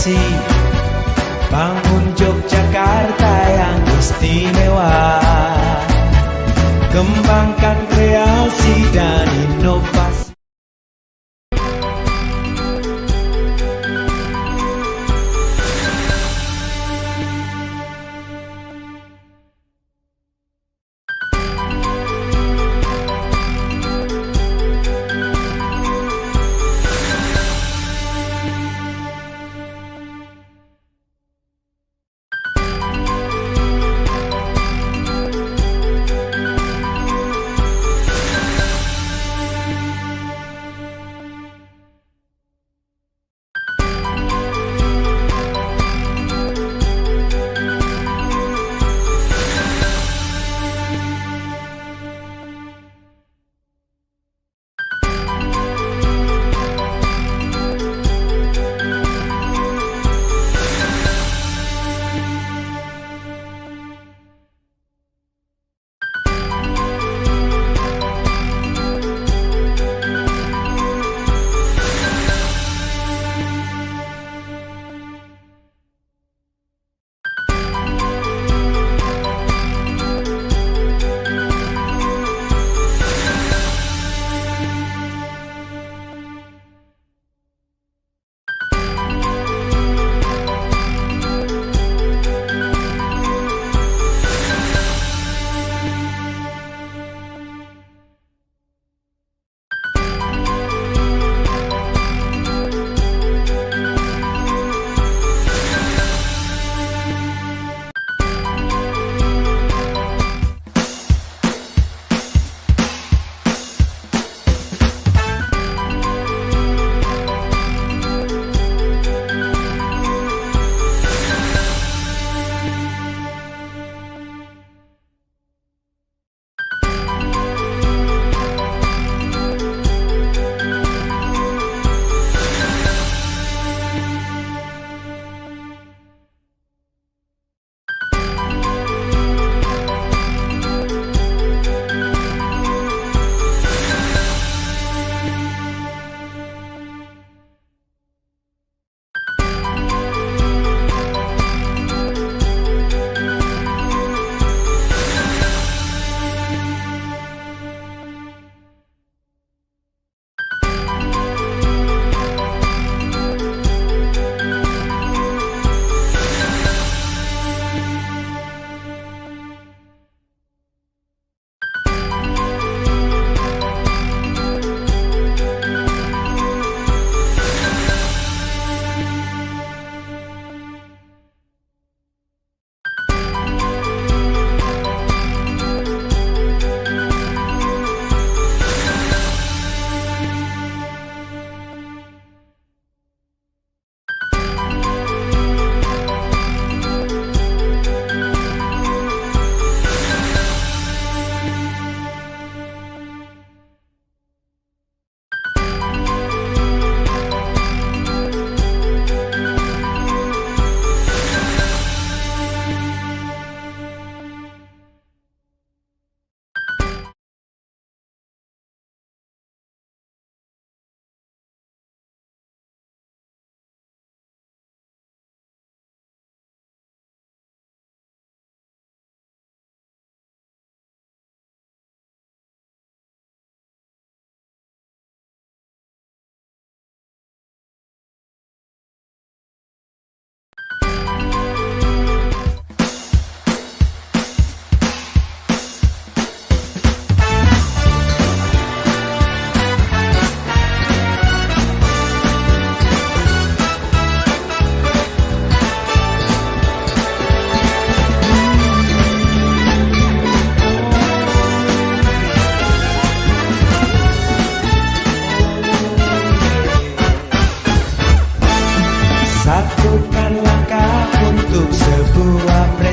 prestasi, bangun Yogyakarta yang istimewa, kembangkan kreasi dan inovasi.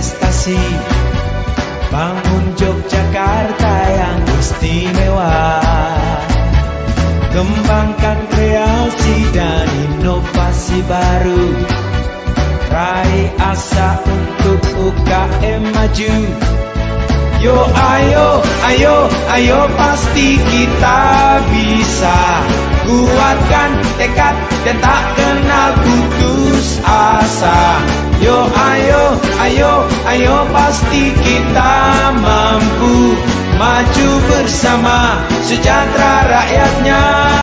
prestasi, bangun Yogyakarta yang istimewa, kembangkan kreasi dan inovasi baru, raih asa untuk UKM maju. Yo ayo, ayo, ayo pasti kita bisa, kuatkan tekad dan tak kenal putus asa. Ayo pasti kita mampu maju bersama, sejahtera rakyatnya.